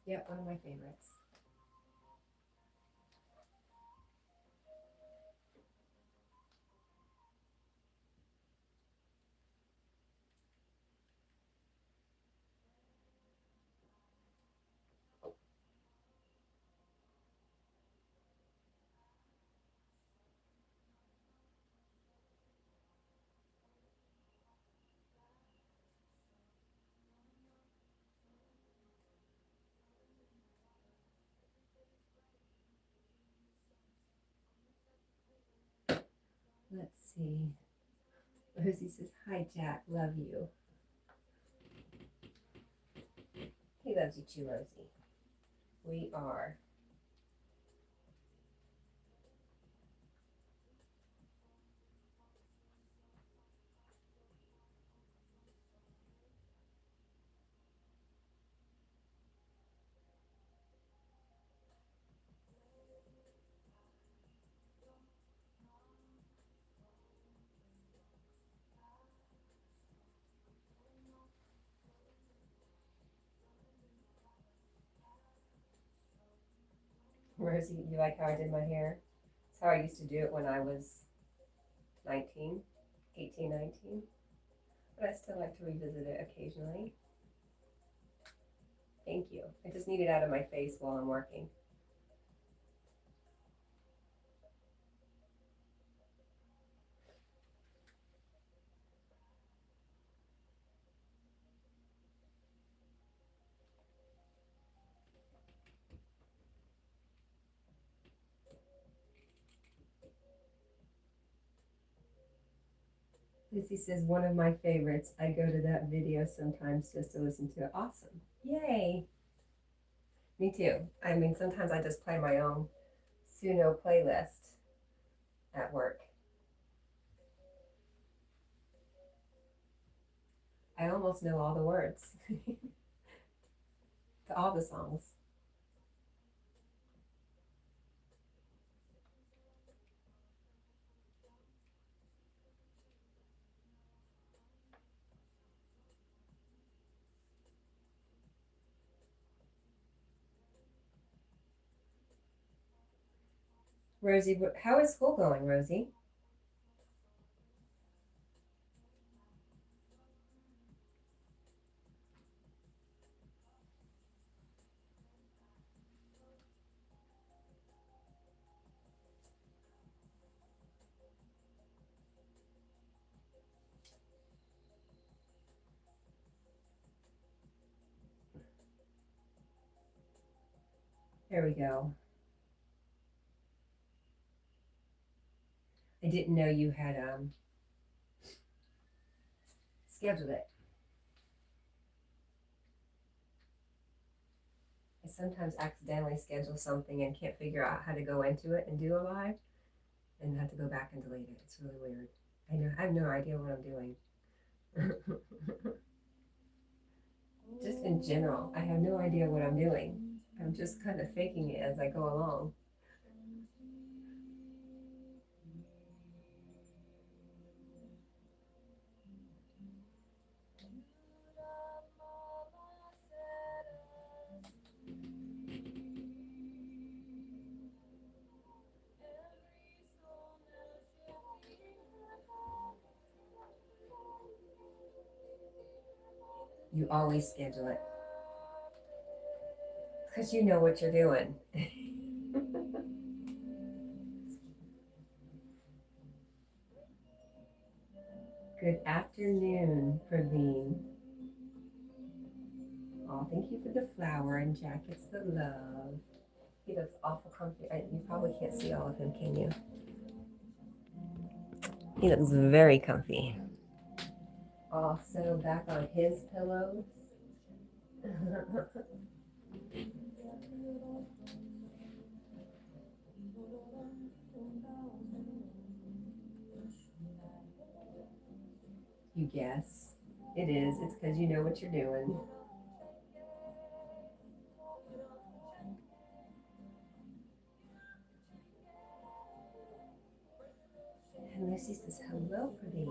Yep, one of my favorites. Let's see. Rosie says, hi, Jack. Love you. He loves you too, Rosie. We are. Rosie, you like how I did my hair? That's how I used to do it when I was 19, 18, 19. But I still like to revisit it occasionally. Thank you. I just need it out of my face while I'm working. Lucy says, one of my favorites. I go to that video sometimes just to listen to it. Awesome. Yay. Me too. I mean, sometimes I just play my own Suno playlist at work. I almost know all the words to all the songs. Rosie, how is school going, Rosie? There we go. I didn't know you had scheduled it. I sometimes accidentally schedule something and can't figure out how to go into it and do a live and have to go back and delete it. It's really weird. I have no idea what I'm doing. Just in general, I have no idea what I'm doing. I'm just kind of faking it as I go along. You always schedule it because you know what you're doing. Good afternoon, Praveen. Oh, thank you for the flower and jackets, the love. He looks awful comfy. You probably can't see all of him, can you? He looks very comfy. Also, back on his pillows. You guess. It is. It's because you know what you're doing. And Lucy says, hello, Praveen.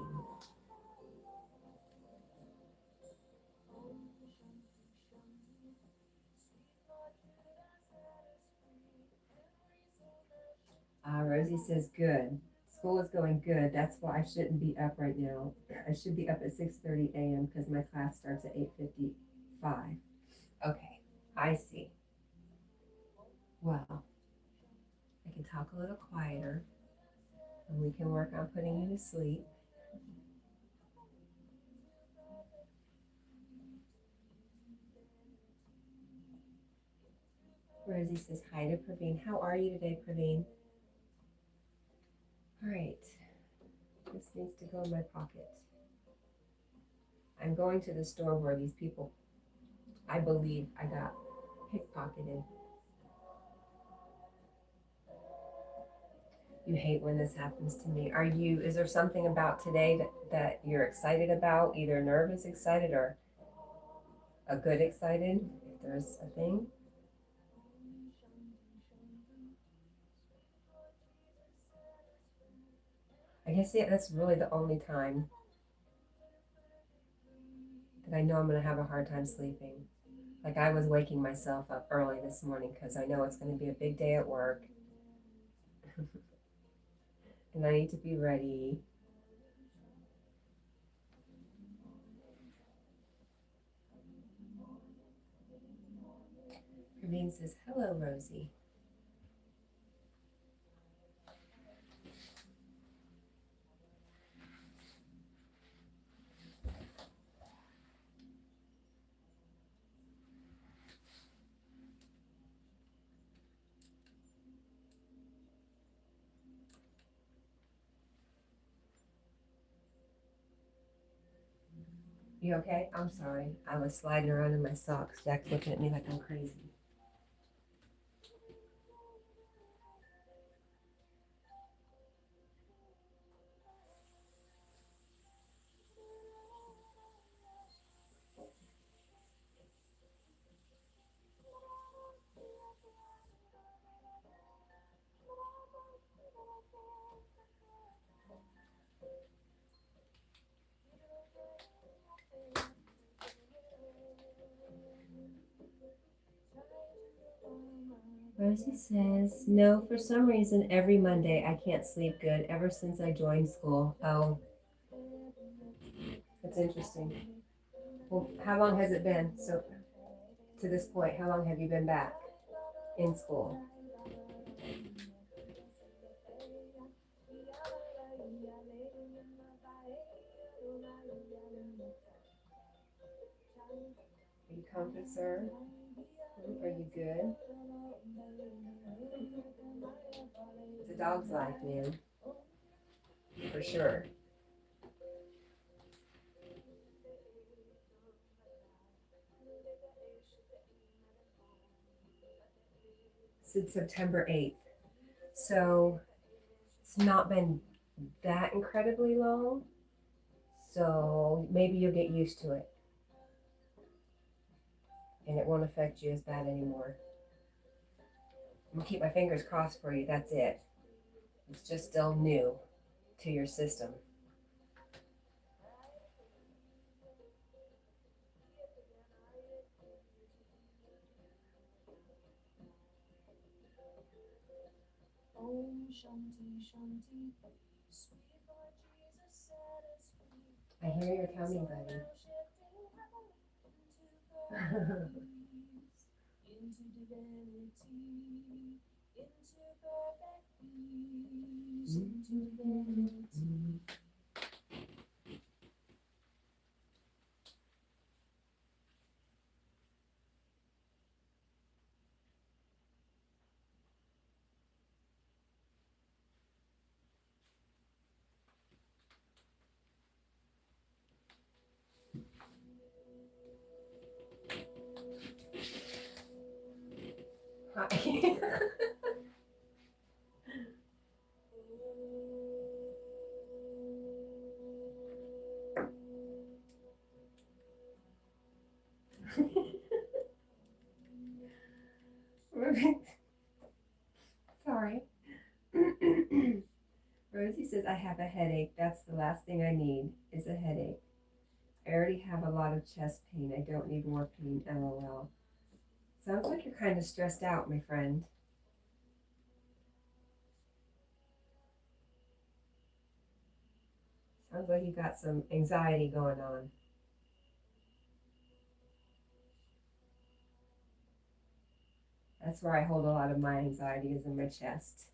Rosie says good. School is going good. That's why I shouldn't be up right now. I should be up at 6:30 a.m. because my class starts at 8:55. Okay, I see. Well, I can talk a little quieter and we can work on putting you to sleep. Rosie says hi to Praveen. How are you today, Praveen? All right, this needs to go in my pocket. I'm going to the store where these people, I believe I got pickpocketed. You hate when this happens to me. Is there something about today that you're excited about, either nervous excited or a good excited, if there's a thing? I guess that's really the only time that I know I'm going to have a hard time sleeping. Like I was waking myself up early this morning because I know it's going to be a big day at work. And I need to be ready. Praveen says, hello, Rosie. You okay? I'm sorry. I was sliding around in my socks. Jack's looking at me like I'm crazy. Rosie says, no, for some reason, every Monday I can't sleep good ever since I joined school. Oh, that's interesting. Well, how long has it been? So, to this point, how long have you been back in school? Are you comfortable, sir? Are you good? It's a dog's life, man. For sure. Since September 8th. So it's not been that incredibly long. So maybe you'll get used to it. And it won't affect you as bad anymore. I'm gonna keep my fingers crossed for you. That's it. It's just still new to your system. I hear you're coming, buddy. Hi. Sorry. Rosie says, I have a headache. That's the last thing I need is a headache. I already have a lot of chest pain. I don't need more pain. LOL. Sounds like you're kind of stressed out, my friend. Sounds like you got some anxiety going on. That's where I hold a lot of my anxiety, is in my chest.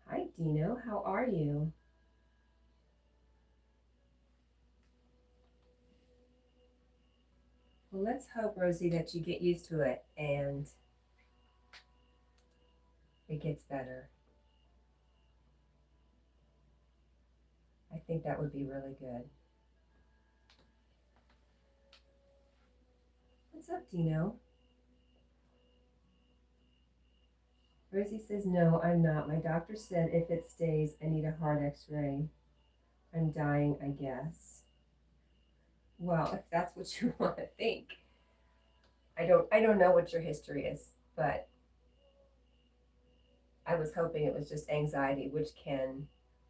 Hi, Dino. How are you? Well, let's hope, Rosie, that you get used to it and it gets better. I think that would be really good. What's up, Dino? Rosie says, no, I'm not. My doctor said if it stays, I need a heart x-ray. I'm dying, I guess. Well, if that's what you want to think. I don't know what your history is, but I was hoping it was just anxiety, which can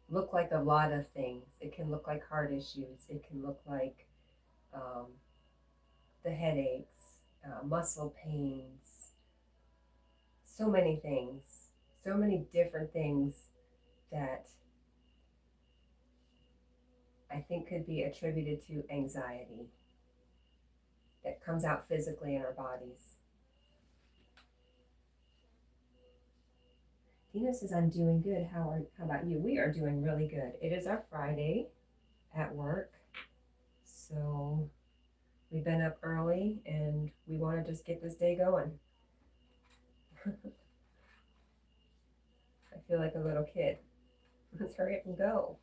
look like a lot of things. It can look like heart issues. It can look like um, the headaches, muscle pains, so many things, so many different things that I think could be attributed to anxiety that comes out physically in our bodies. Dina says, I'm doing good. How about you? We are doing really good. It is our Friday at work, so we've been up early and we want to just get this day going. I feel like a little kid. Let's hurry up and go.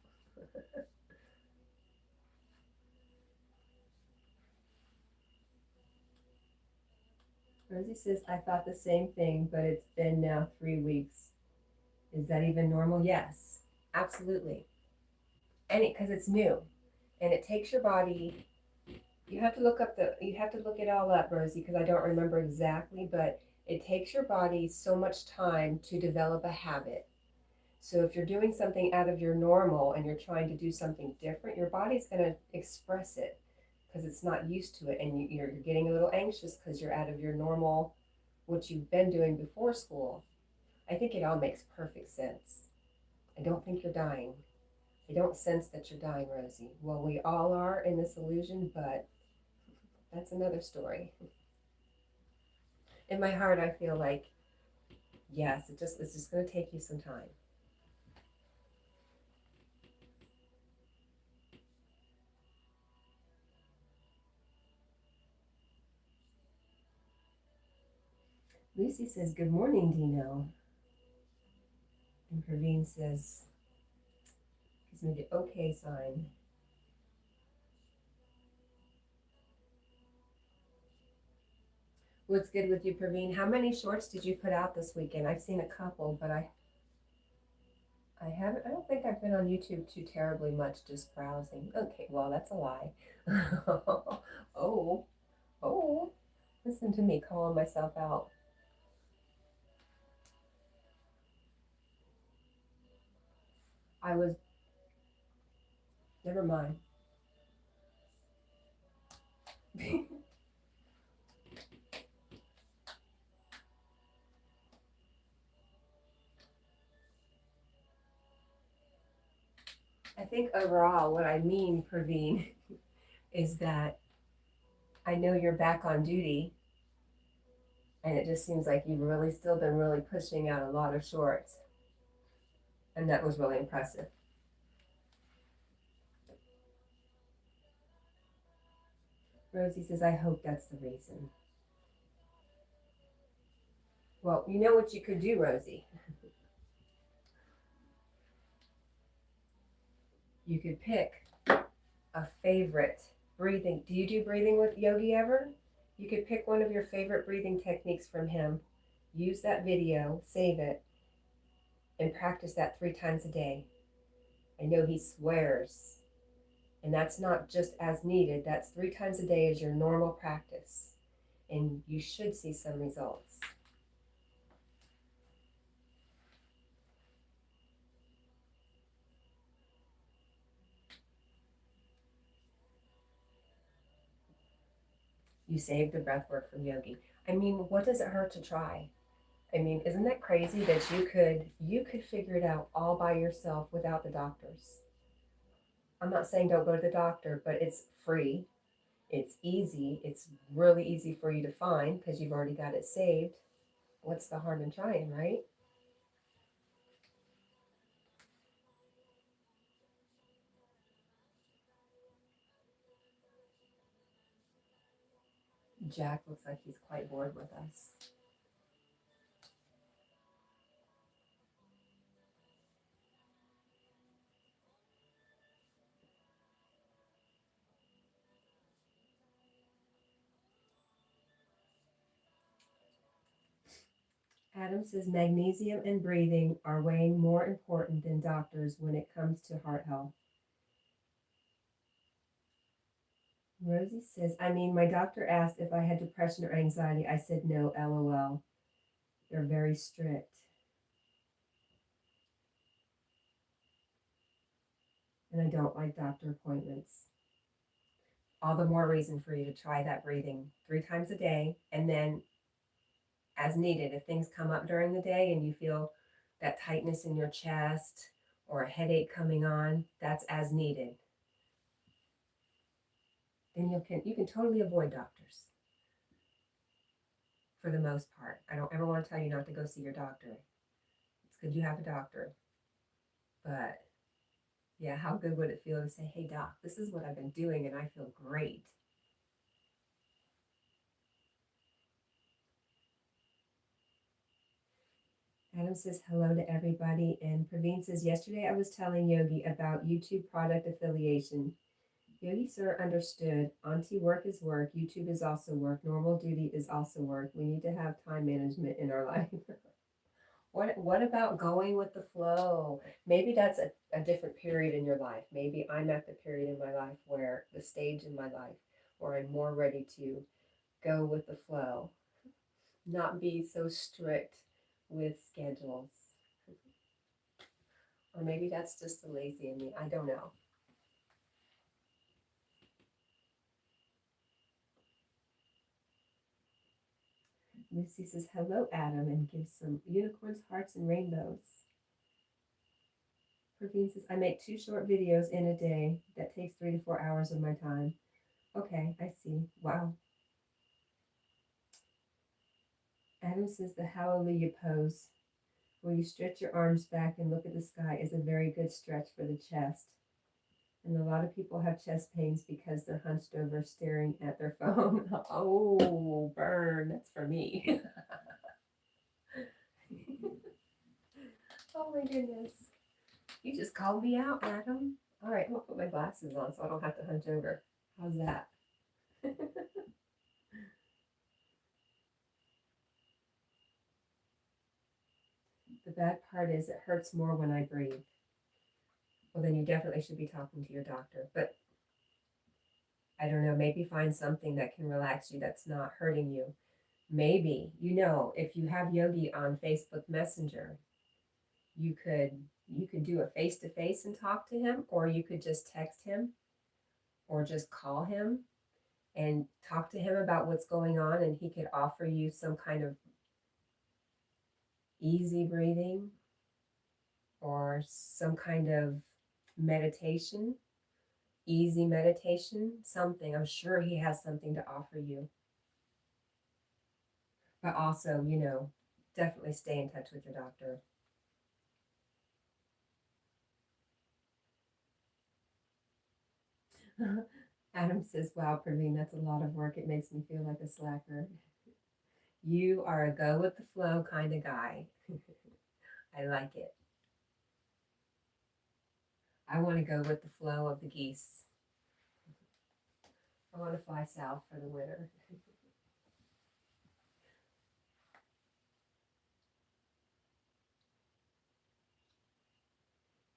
Rosie says, I thought the same thing, but it's been now 3 weeks. Is that even normal? Yes, absolutely. And because it's new and it takes your body, you have to look it all up, Rosie, because I don't remember exactly, but it takes your body so much time to develop a habit. So if you're doing something out of your normal and you're trying to do something different, your body's going to express it because it's not used to it, and you're getting a little anxious because you're out of your normal, what you've been doing before school. I think it all makes perfect sense. I don't think you're dying. I don't sense that you're dying, Rosie. Well, we all are in this illusion, but that's another story. In my heart, I feel like, yes, it's just going to take you some time. Lucy says, good morning, Dino. And Praveen says, gives me the okay sign. What's good with you, Praveen? How many shorts did you put out this weekend? I've seen a couple, but I haven't. I don't think I've been on YouTube too terribly much, just browsing. Okay, well, that's a lie. oh, listen to me calling myself out. I was, never mind. I think overall, what I mean, Praveen, is that I know you're back on duty, and it just seems like you've really still been really pushing out a lot of shorts, and that was really impressive. Rosie says, I hope that's the reason. Well, you know what you could do, Rosie? You could pick a favorite breathing. Do you do breathing with Yogi ever? You could pick one of your favorite breathing techniques from him, use that video, save it, and practice that 3 times a day. I know he swears, and that's not just as needed. That's 3 times a day is your normal practice, and you should see some results. You saved the breath work from Yogi. I mean, what does it hurt to try? I mean, isn't that crazy that you could figure it out all by yourself without the doctors? I'm not saying don't go to the doctor, but it's free. It's easy. It's really easy for you to find because you've already got it saved. What's the harm in trying, right? Jack looks like he's quite bored with us. Adam says magnesium and breathing are way more important than doctors when it comes to heart health. Rosie says, I mean, my doctor asked if I had depression or anxiety. I said no, LOL. They're very strict. And I don't like doctor appointments. All the more reason for you to try that breathing 3 times a day. And then, as needed, if things come up during the day and you feel that tightness in your chest or a headache coming on, that's as needed. Then you can totally avoid doctors for the most part. I don't ever want to tell you not to go see your doctor. It's good you have a doctor. But yeah, how good would it feel to say, hey, doc, this is what I've been doing and I feel great. Adam says hello to everybody. And Praveen says, yesterday I was telling Yogi about YouTube product affiliation. Yogi sir understood. Auntie, work is work. YouTube is also work. Normal duty is also work. We need to have time management in our life. What about going with the flow? Maybe that's a different period in your life. Maybe I'm at the period in my life where the stage in my life where I'm more ready to go with the flow, not be so strict with schedules. Or maybe that's just the lazy in me. I don't know. Lucy says, hello, Adam, and gives some unicorns, hearts, and rainbows. Praveen says, I make 2 short videos in a day. That takes 3 to 4 hours of my time. Okay, I see. Wow. Adam says, the hallelujah pose, where you stretch your arms back and look at the sky, is a very good stretch for the chest. And a lot of people have chest pains because they're hunched over staring at their phone. Oh, burn. That's for me. Oh my goodness. You just called me out, Adam. All right, I'm going to put my glasses on so I don't have to hunch over. How's that? The bad part is it hurts more when I breathe. Well, then you definitely should be talking to your doctor. But I don't know, maybe find something that can relax you that's not hurting you. Maybe, if you have Yogi on Facebook Messenger, you could do a face-to-face and talk to him, or you could just text him or just call him and talk to him about what's going on, and he could offer you some kind of easy breathing or some kind of meditation, easy meditation, something. I'm sure he has something to offer you. But also, definitely stay in touch with your doctor. Adam says, wow, Praveen, that's a lot of work. It makes me feel like a slacker. You are a go with the flow kind of guy. I like it. I want to go with the flow of the geese. I want to fly south for the winter.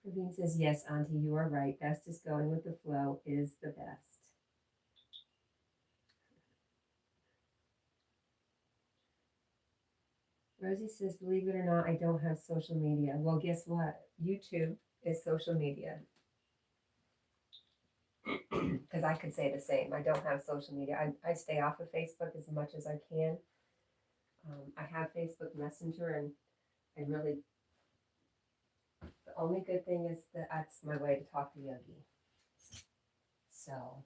Praveen says, yes, Auntie, you are right. Best is going with the flow is the best. Rosie says, believe it or not, I don't have social media. Well, guess what? YouTube is social media. because I could say the same. I don't have social media. I stay off of Facebook as much as I can. I have Facebook Messenger, and I really, the only good thing is that that's my way to talk to Yogi. So,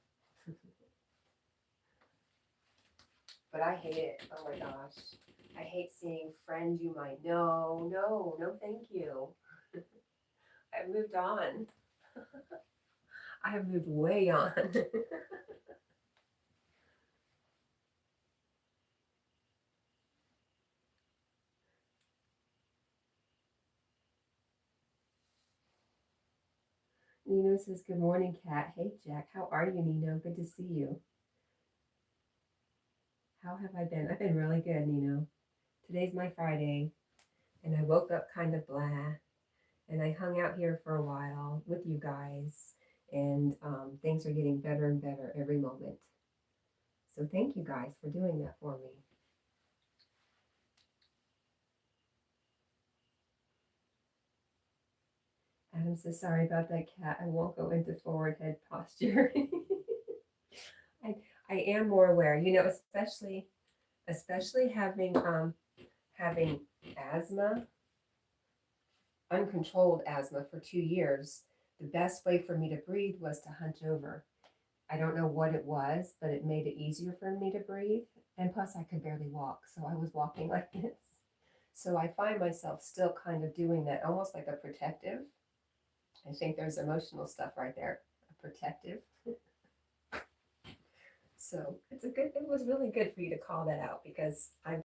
but I hate it. Oh my gosh. I hate seeing friends you might know. No, no, thank you. I've moved on. I have moved way on. Nino says, good morning, Cat. Hey, Jack. How are you, Nino? Good to see you. How have I been? I've been really good, Nino. Today's my Friday, and I woke up kind of blah, and I hung out here for a while with you guys, and things are getting better and better every moment. So thank you guys for doing that for me. Adam says, sorry about that, Cat. I won't go into forward head posture. I am more aware, especially having asthma, uncontrolled asthma for 2 years. The best way for me to breathe was to hunch over. I don't know what it was, but it made it easier for me to breathe. And plus, I could barely walk, so I was walking like this. So I find myself still kind of doing that, almost like a protective. I think there's emotional stuff right there, a protective. So it was really good for you to call that out, because I'm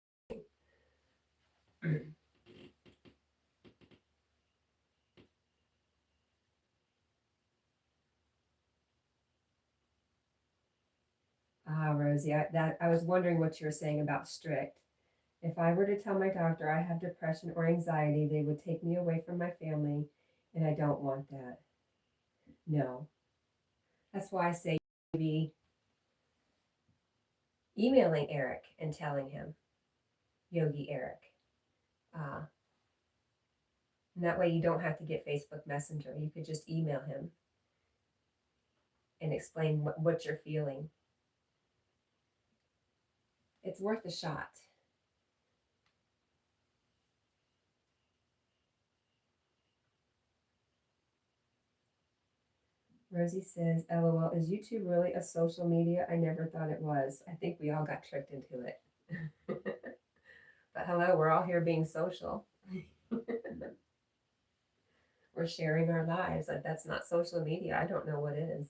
Rosie, I was wondering what you were saying about strict. If I were to tell my doctor I have depression or anxiety, they would take me away from my family, and I don't want that. No. That's why I say maybe emailing Eric and telling him, Yogi Eric. And that way you don't have to get Facebook Messenger. You could just email him and explain what you're feeling. It's worth a shot. Rosie says, LOL, is YouTube really a social media? I never thought it was. I think we all got tricked into it. But hello, we're all here being social. We're sharing our lives. Like, that's not social media. I don't know what is.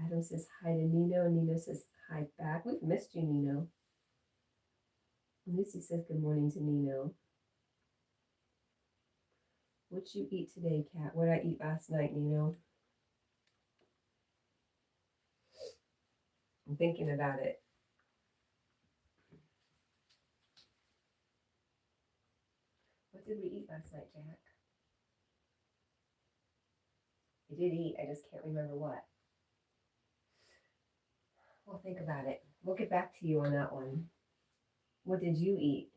Adam says hi to Nino. Nino says hi back. We've missed you, Nino. Lucy says good morning to Nino. What'd you eat today, Cat? What did I eat last night, Nino? I'm thinking about it. What did we eat last night, Jack? I did eat. I just can't remember what. We'll think about it. We'll get back to you on that one. What did you eat?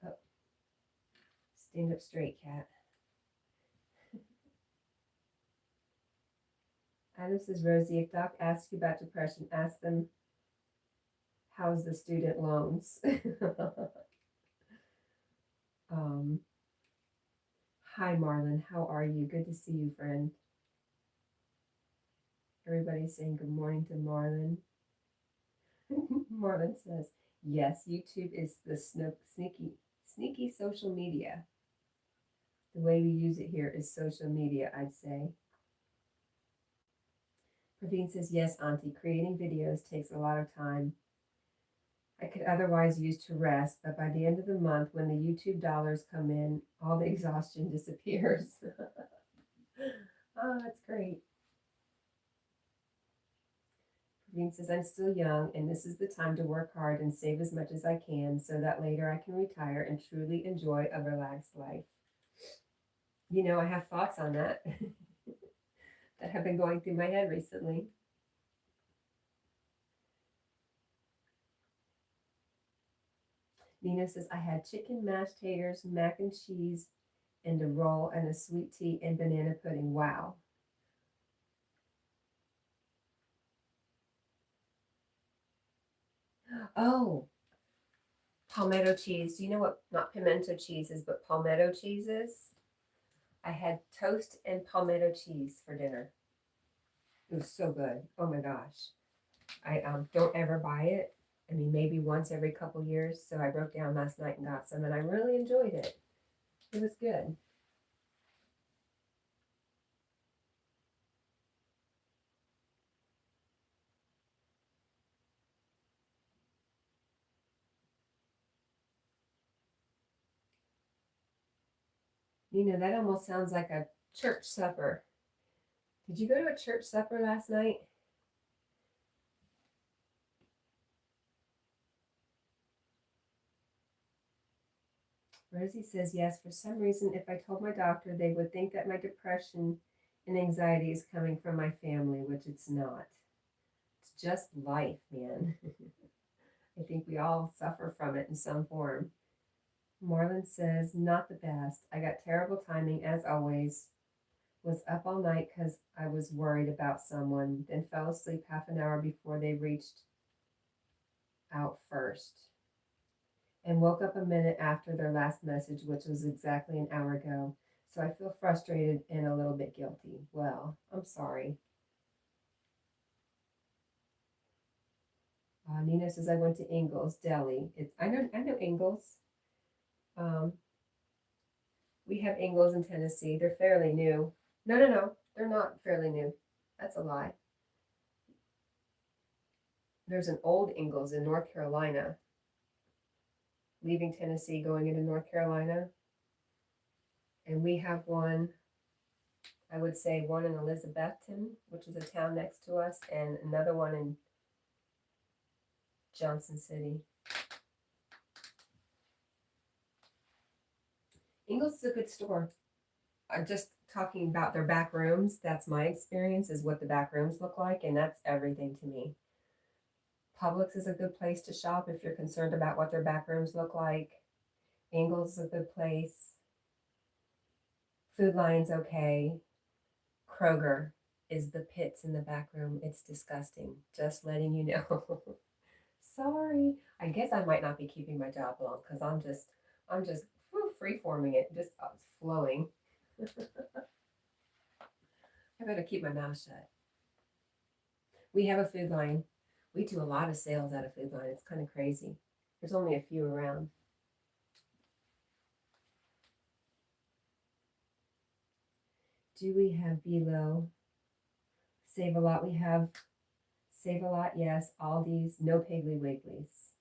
Oh, stand up straight, Cat. Adam says, Rosie, if Doc asks you about depression, ask them, how's the student loans? Hi, Marlon. How are you? Good to see you, friend. Everybody's saying good morning to Marlon. Marlon says, yes, YouTube is the sneaky social media. The way we use it here is social media, I'd say. Praveen says, yes, Auntie, creating videos takes a lot of time. I could otherwise use to rest, but by the end of the month, when the YouTube dollars come in, all the exhaustion disappears. Oh, that's great. Praveen says, I'm still young, and this is the time to work hard and save as much as I can so that later I can retire and truly enjoy a relaxed life. You know, I have thoughts on that that have been going through my head recently. Nina says, I had chicken, mashed taters, mac and cheese, and a roll and a sweet tea and banana pudding. Wow. Oh, palmetto cheese. Do you know what, not pimento cheese is, but palmetto cheese is? I had toast and palmetto cheese for dinner. It was so good. Oh my gosh. I don't ever buy it. I mean, maybe once every couple years. So I broke down last night and got some, and I really enjoyed it. It was good. You know, that almost sounds like a church supper. Did you go to a church supper last night? Rosie says, yes, for some reason, if I told my doctor, they would think that my depression and anxiety is coming from my family, which it's not. It's just life, man. I think we all suffer from it in some form. Marlon says, not the best. I got terrible timing, as always. Was up all night because I was worried about someone, then fell asleep half an hour before they reached out first, and woke up a minute after their last message, which was exactly an hour ago. So I feel frustrated and a little bit guilty. Well, I'm sorry. Nina says I went to Ingles Deli. I know Ingles. Um, we have Ingles in Tennessee. They're fairly new. No, they're not fairly new. That's a lie. There's an old Ingles in North Carolina, leaving Tennessee, going into North Carolina. And we have one, I would say one in Elizabethton, which is a town next to us, and another one in Johnson City. Ingles is a good store. I'm just talking about their back rooms. That's my experience, is what the back rooms look like, and that's everything to me. Publix is a good place to shop if you're concerned about what their back rooms look like. Ingles is a good place. Food Lion's okay. Kroger is the pits in the back room. It's disgusting. Just letting you know. Sorry. I guess I might not be keeping my job long because I'm just free forming it, just flowing. I better keep my mouth shut. We have a Food Line. We do a lot of sales at a Food Line. It's kind of crazy. There's only a few around. Do we have Below? Save a Lot. We have Save a Lot, yes. Aldi's, no Piggly Wigglies.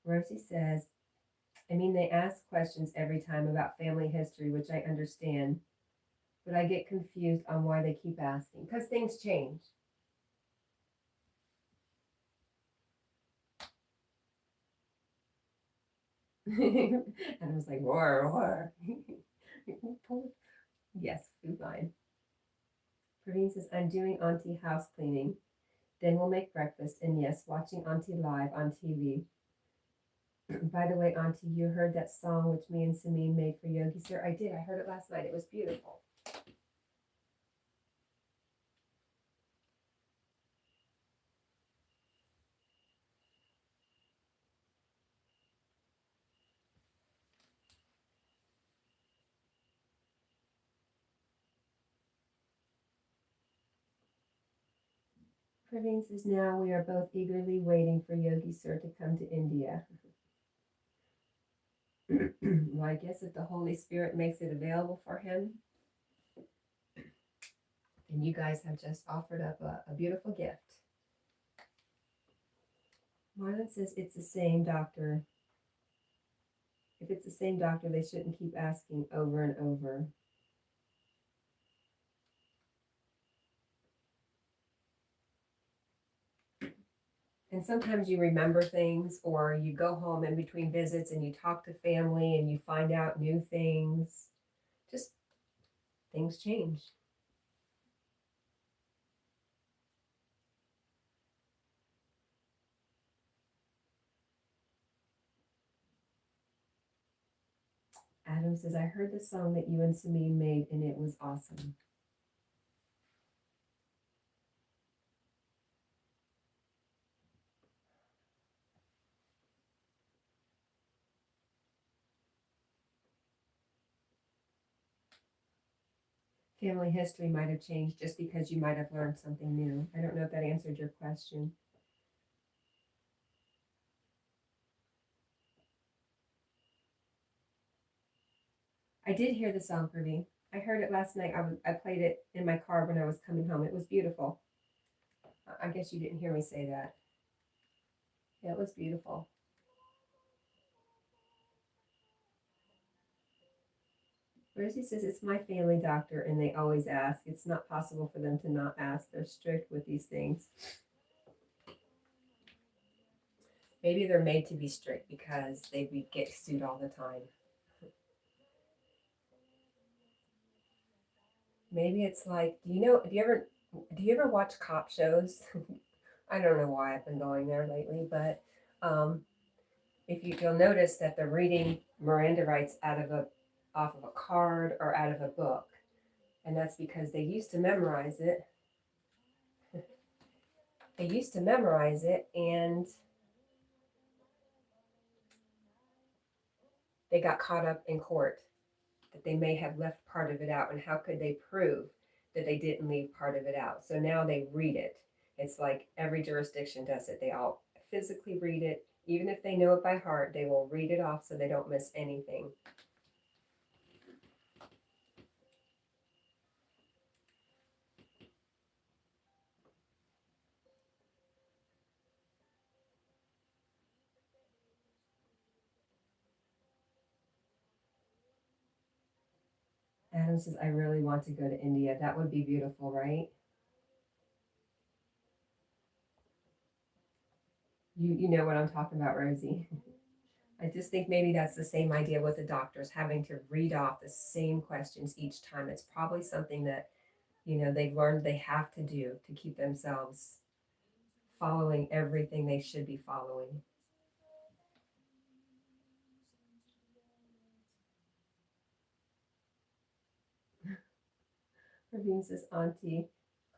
Rosie says, I mean, they ask questions every time about family history, which I understand, but I get confused on why they keep asking, because things change. And I was like, roar. Yes, Food Line. Praveen says, I'm doing Auntie house cleaning. Then we'll make breakfast. And yes, watching Auntie live on TV. By the way, Auntie, you heard that song which me and Samin made for Yogi Sir? I did. I heard it last night. It was beautiful. Praveen says, now we are both eagerly waiting for Yogi Sir to come to India. Well, I guess if the Holy Spirit makes it available for him, and you guys have just offered up a beautiful gift. Marlon says it's the same doctor. If it's the same doctor, they shouldn't keep asking over and over. And sometimes you remember things, or you go home in between visits and you talk to family and you find out new things. Just things change. Adam says, I heard the song that you and Samin made and it was awesome. Family history might have changed just because you might have learned something new. I don't know if that answered your question. I did hear the song, Praveen. I heard it last night. I played it in my car when I was coming home. It was beautiful. I guess you didn't hear me say that. Yeah, it was beautiful. Rosie says, it's my family doctor and they always ask. It's not possible for them to not ask. They're strict with these things. Maybe they're made to be strict because they get sued all the time. Maybe it's like, do you ever watch cop shows? I don't know why I've been going there lately, but if you'll notice that they're reading Miranda rights off of a card or out of a book, and that's because they used to memorize it. They used to memorize it, and they got caught up in court that they may have left part of it out, and how could they prove that they didn't leave part of it out? So now they read it. It's like every jurisdiction does it. They all physically read it. Even if they know it by heart, they will read it off so they don't miss anything. Adam says, I really want to go to India. That would be beautiful, right? You know what I'm talking about, Rosie. I just think maybe that's the same idea with the doctors having to read off the same questions each time. It's probably something that, they've learned they have to do to keep themselves following everything they should be following. Ravine says, Auntie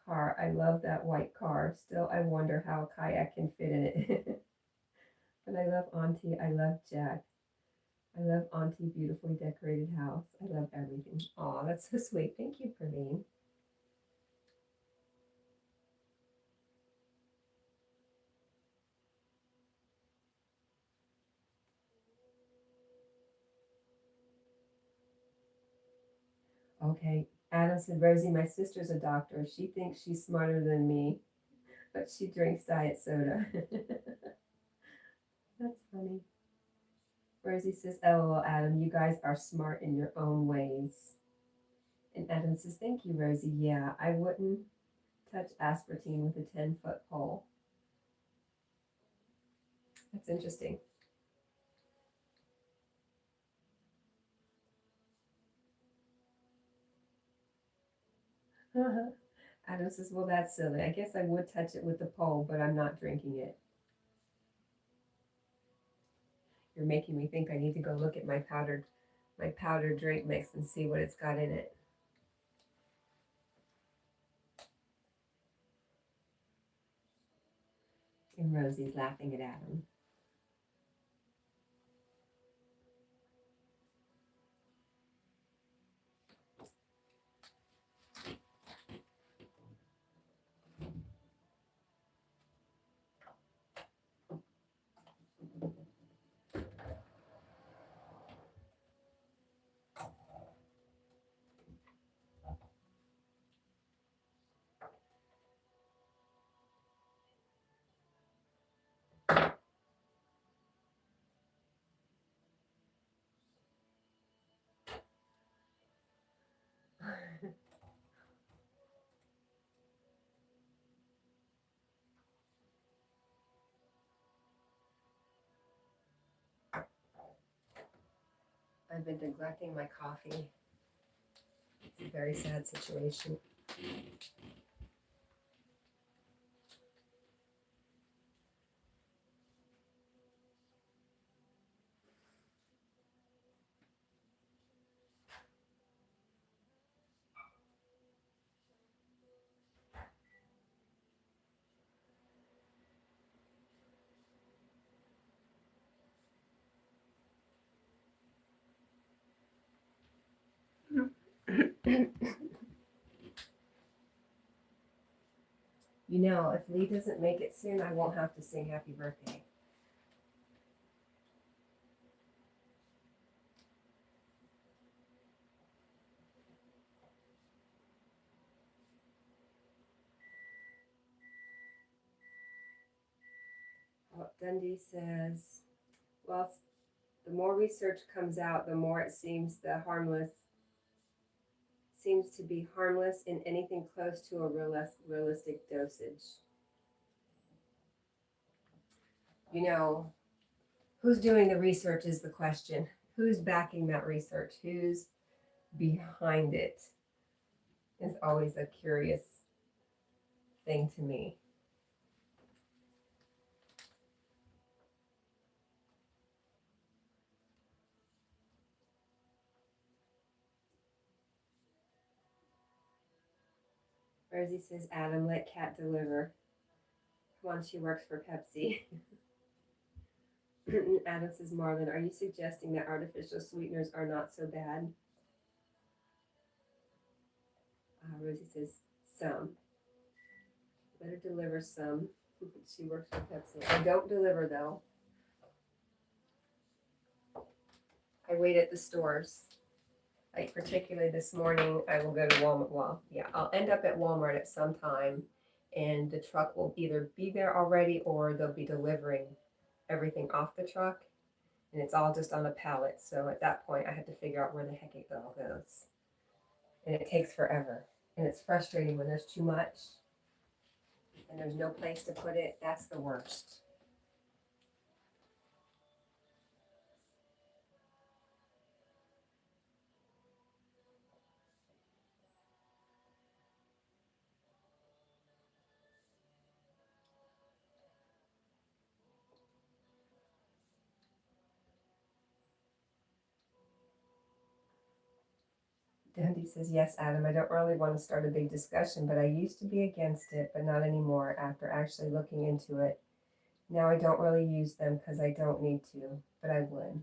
car, I love that white car. Still, I wonder how a kayak can fit in it. But I love Auntie. I love Jack. I love Auntie beautifully decorated house. I love everything. Aw, that's so sweet. Thank you, Praveen. Okay. Adam said, Rosie, my sister's a doctor. She thinks she's smarter than me, but she drinks diet soda. That's funny. Rosie says, LOL, Adam, you guys are smart in your own ways. And Adam says, thank you, Rosie. Yeah, I wouldn't touch aspartame with a 10-foot pole. That's interesting. Adam says, well, that's silly. I guess I would touch it with the pole, but I'm not drinking it. You're making me think I need to go look at my powdered drink mix and see what it's got in it. And Rosie's laughing at Adam. I've been neglecting my coffee. It's a very sad situation. You know, if Lee doesn't make it soon, I won't have to sing happy birthday. Oh, Dundee says, well, the more research comes out, the more it seems to be harmless in anything close to a realistic dosage. You know, who's doing the research is the question. Who's backing that research? Who's behind it? Is always a curious thing to me. Rosie says, Adam, let Cat deliver. Come on, she works for Pepsi. Adam says, Marlon, are you suggesting that artificial sweeteners are not so bad? Rosie says, some. Let her deliver some. She works for Pepsi. I don't deliver, though. I wait at the stores. Like, particularly this morning, I will go to Walmart. Well, yeah, I'll end up at Walmart at some time, and the truck will either be there already or they'll be delivering everything off the truck, and it's all just on a pallet. So at that point, I have to figure out where the heck it all goes. And it takes forever. And it's frustrating when there's too much and there's no place to put it. That's the worst. Dundee says, yes, Adam, I don't really want to start a big discussion, but I used to be against it, but not anymore after actually looking into it. Now I don't really use them because I don't need to, but I would.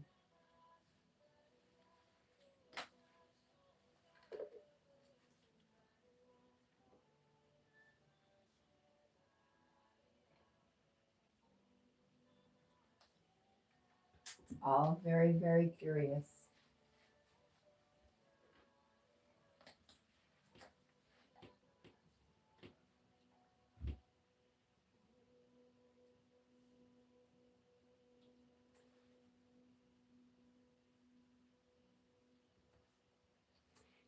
It's all very, very curious.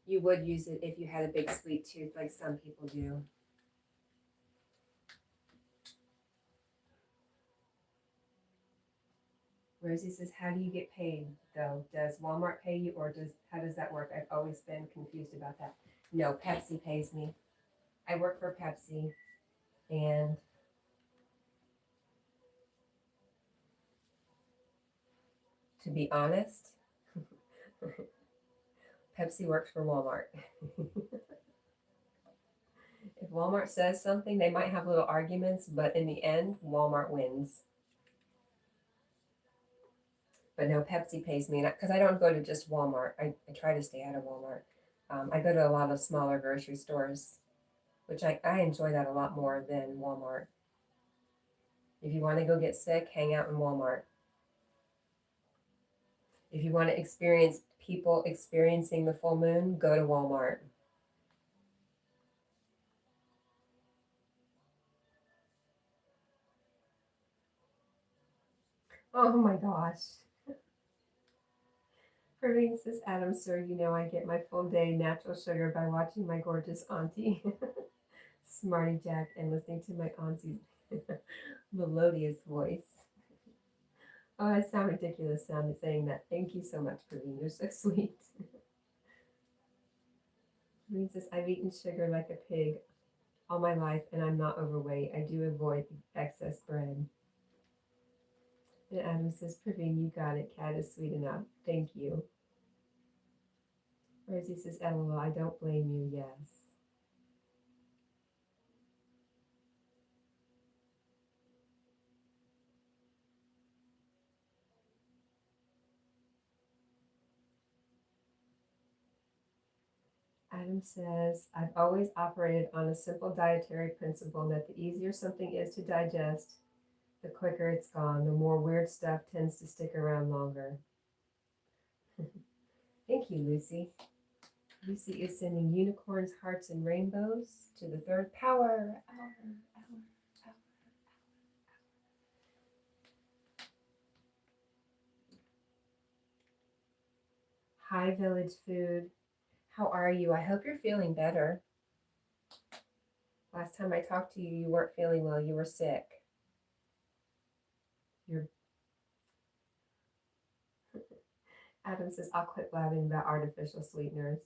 You would use it if you had a big sweet tooth, like some people do. Rosie says, how do you get paid, though? Does Walmart pay you, or how does that work? I've always been confused about that. No, Pepsi pays me. I work for Pepsi, and to be honest, Pepsi works for Walmart. If Walmart says something, they might have little arguments, but in the end, Walmart wins. But no, Pepsi pays me, because I don't go to just Walmart. I try to stay out of Walmart. I go to a lot of smaller grocery stores, which I enjoy that a lot more than Walmart. If you want to go get sick, hang out in Walmart. If you want to experience people experiencing the full moon, go to Walmart. Oh my gosh. Praveen says, Adam, sir, you know I get my full day natural sugar by watching my gorgeous auntie, Smarty Jack, and listening to my auntie's melodious voice. Oh, I sound ridiculous saying that. Thank you so much, Praveen. You're so sweet. Praveen says, I've eaten sugar like a pig all my life, and I'm not overweight. I do avoid excess bread. And Adam says, Praveen, you got it. Cat is sweet enough. Thank you. Rosie says, LOL, I don't blame you. Yes. Adam says, I've always operated on a simple dietary principle that the easier something is to digest, the quicker it's gone. The more weird stuff tends to stick around longer. Thank you, Lucy. Lucy is sending unicorns, hearts, and rainbows to the third power. Hi, Village Food. How are you? I hope you're feeling better. Last time I talked to you, you weren't feeling well. You were sick. Adam says, I'll quit blabbing about artificial sweeteners.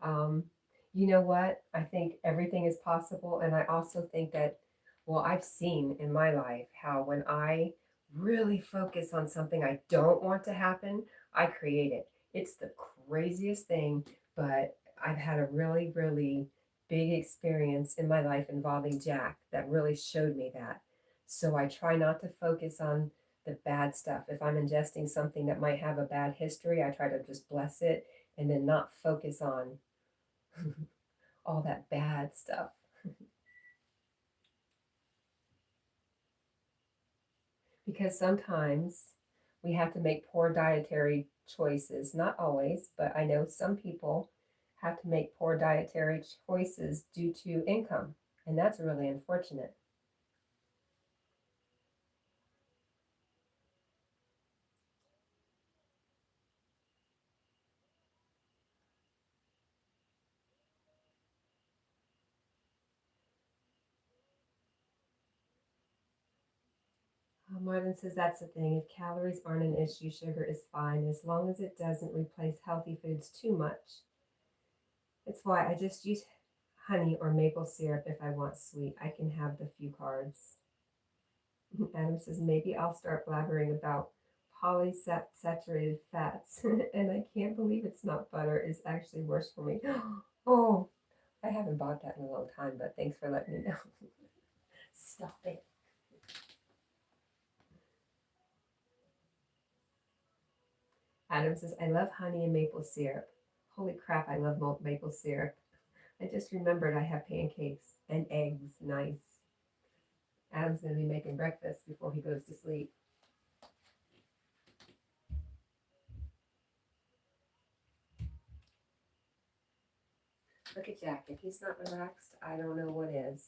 You know what? I think everything is possible. And I also think that, well, I've seen in my life how when I really focus on something I don't want to happen, I create it. It's the craziest thing, but I've had a really, really big experience in my life involving Jack that really showed me that. So I try not to focus on the bad stuff. If I'm ingesting something that might have a bad history, I try to just bless it and then not focus on all that bad stuff. Because sometimes we have to make poor dietary choices. Not always, but I know some people have to make poor dietary choices due to income, and that's really unfortunate. Marvin says that's the thing. If calories aren't an issue, sugar is fine as long as it doesn't replace healthy foods too much. It's why I just use honey or maple syrup if I want sweet. I can have the few carbs. Adam says maybe I'll start blabbering about polysaturated fats. And I can't believe it's not butter. It's actually worse for me. Oh, I haven't bought that in a long time, but thanks for letting me know. Stop it. Adam says, I love honey and maple syrup. Holy crap, I love maple syrup. I just remembered I have pancakes and eggs. Nice. Adam's going to be making breakfast before he goes to sleep. Look at Jack. If he's not relaxed, I don't know what is.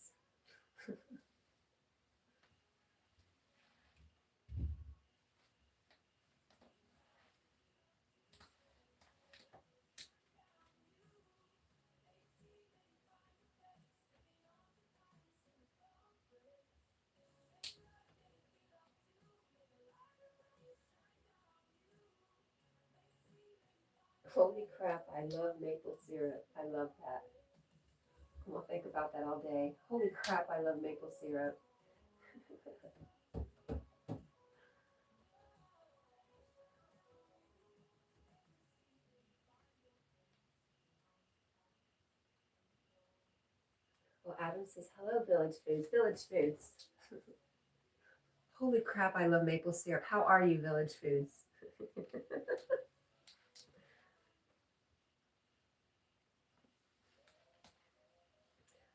Holy crap, I love maple syrup. I love that. I'm going to think about that all day. Holy crap, I love maple syrup. Well, Adam says, hello, Village Foods. Village Foods. Holy crap, I love maple syrup. How are you, Village Foods?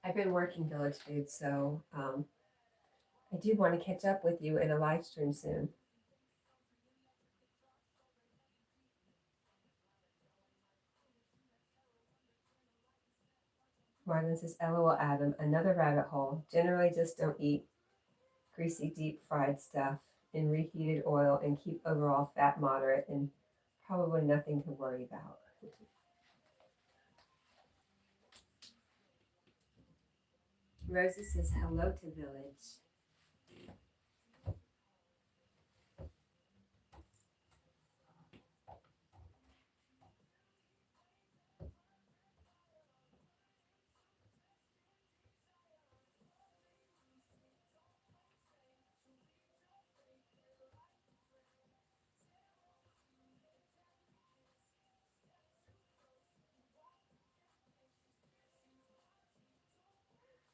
I've been working Village Foods, so I do want to catch up with you in a live stream soon. Marlon says, LOL, Adam, another rabbit hole. Generally just don't eat greasy, deep fried stuff in reheated oil and keep overall fat moderate and probably nothing to worry about. Rosie says, hello to Village.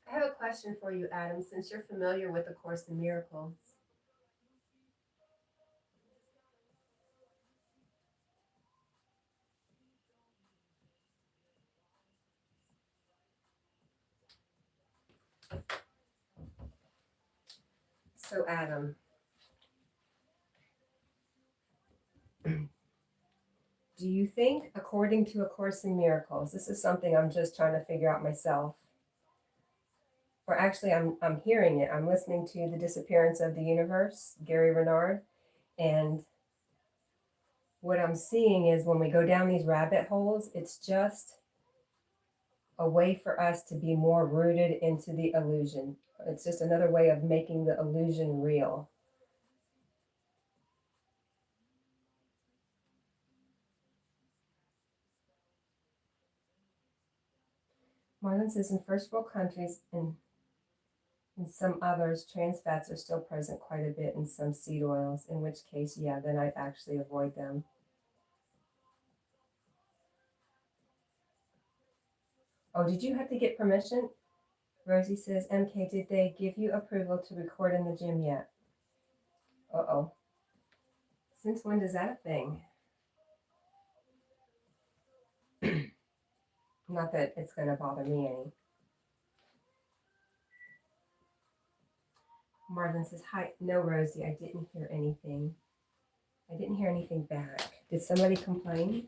I have a question for you, Adam, since you're familiar with the Course in Miracles. So Adam, do you think, according to A Course in Miracles, this is something I'm just trying to figure out myself, or actually I'm hearing it. I'm listening to The Disappearance of the Universe, Gary Renard, and what I'm seeing is when we go down these rabbit holes, it's just a way for us to be more rooted into the illusion. It's just another way of making the illusion real. Marlon says in first world countries and in some others, trans fats are still present quite a bit in some seed oils, in which case, yeah, then I'd actually avoid them. Oh, did you have to get permission? Rosie says, MK, did they give you approval to record in the gym yet? Uh-oh. Since when does that a thing? Not that it's going to bother me any. Marvin says, hi. No, Rosie, I didn't hear anything. I didn't hear anything back. Did somebody complain?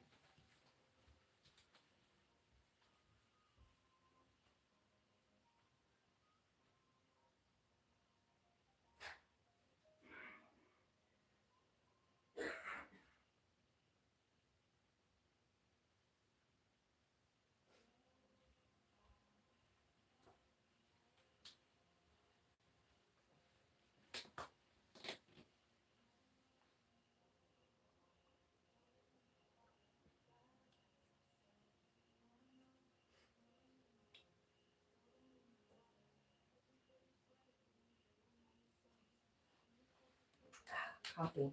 Coffee.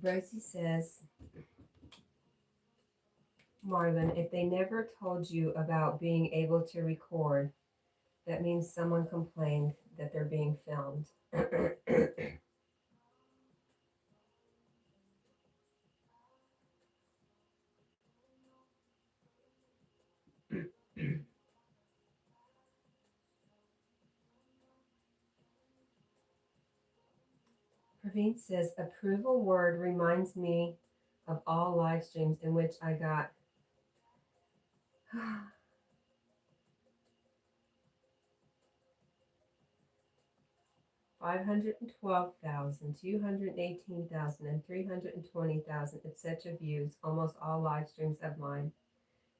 Rosie says, Marvin, if they never told you about being able to record, that means someone complained that they're being filmed. Praveen says, approval word reminds me of all live streams in which I got 512,000, 218,000, and 320,000, etc. views. Almost all live streams of mine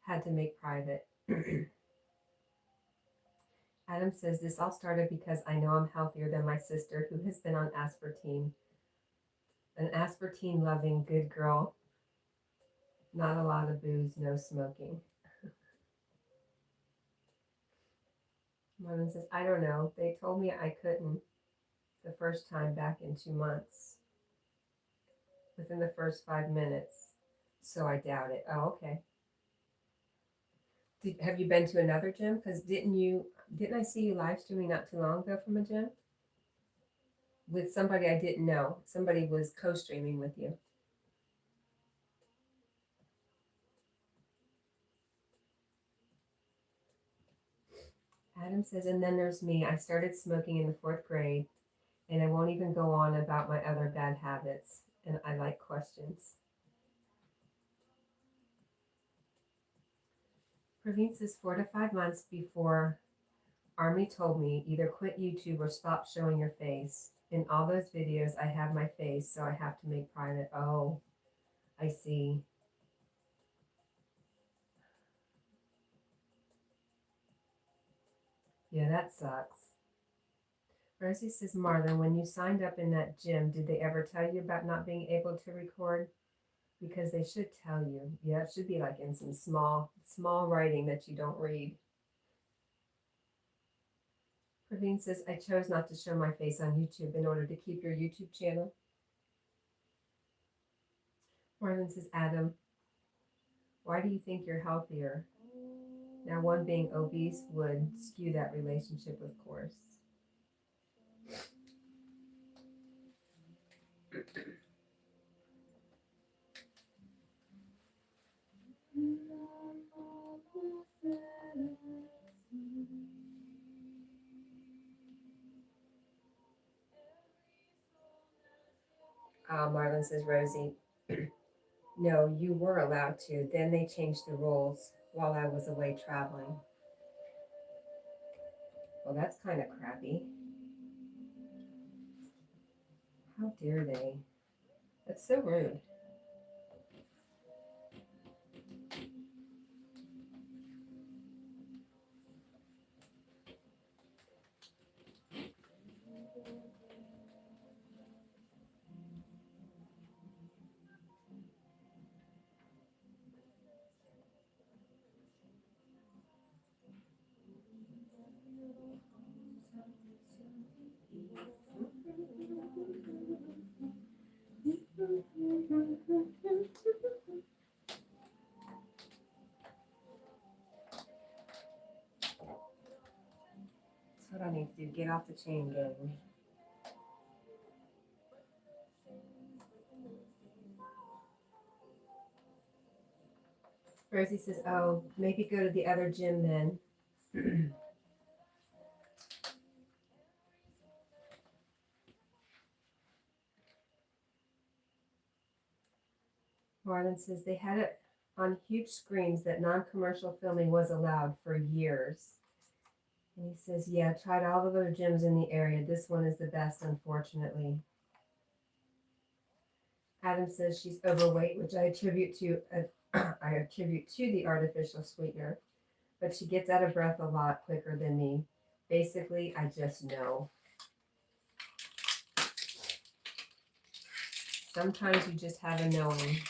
had to make private. Adam says, this all started because I know I'm healthier than my sister who has been on aspartame. An aspartame loving good girl. Not a lot of booze, no smoking. Marvin says, I don't know. They told me I couldn't the first time back in 2 months. Within the first 5 minutes. So I doubt it. Oh, okay. Have you been to another gym? Because didn't I see you live streaming not too long ago from a gym? With somebody I didn't know. Somebody was co-streaming with you. Adam says, and then there's me. I started smoking in the 4th grade, and I won't even go on about my other bad habits. And I like questions. Praveen says 4 to 5 months before Army told me either quit YouTube or stop showing your face. In all those videos, I have my face, so I have to make private. Oh, I see. Yeah, that sucks. Rosie says, Marlon, when you signed up in that gym, did they ever tell you about not being able to record? Because they should tell you. Yeah, it should be like in some small writing that you don't read. Praveen says, I chose not to show my face on YouTube in order to keep your YouTube channel. Marlon says, Adam, why do you think you're healthier? Now, one being obese would skew that relationship, of course. Marlon says, Rosie, no, you were allowed to. Then they changed the rules while I was away traveling. Well, that's kind of crappy. How dare they? That's so rude. That's what I need to do. Get off the chain, gang. Rosie says, oh, maybe go to the other gym then. Marlon says they had it on huge screens that non-commercial filming was allowed for years. And he says, yeah, tried all the other gyms in the area. This one is the best, unfortunately. Adam says she's overweight, which I attribute to the artificial sweetener. But she gets out of breath a lot quicker than me. Basically, I just know. Sometimes you just have a knowing.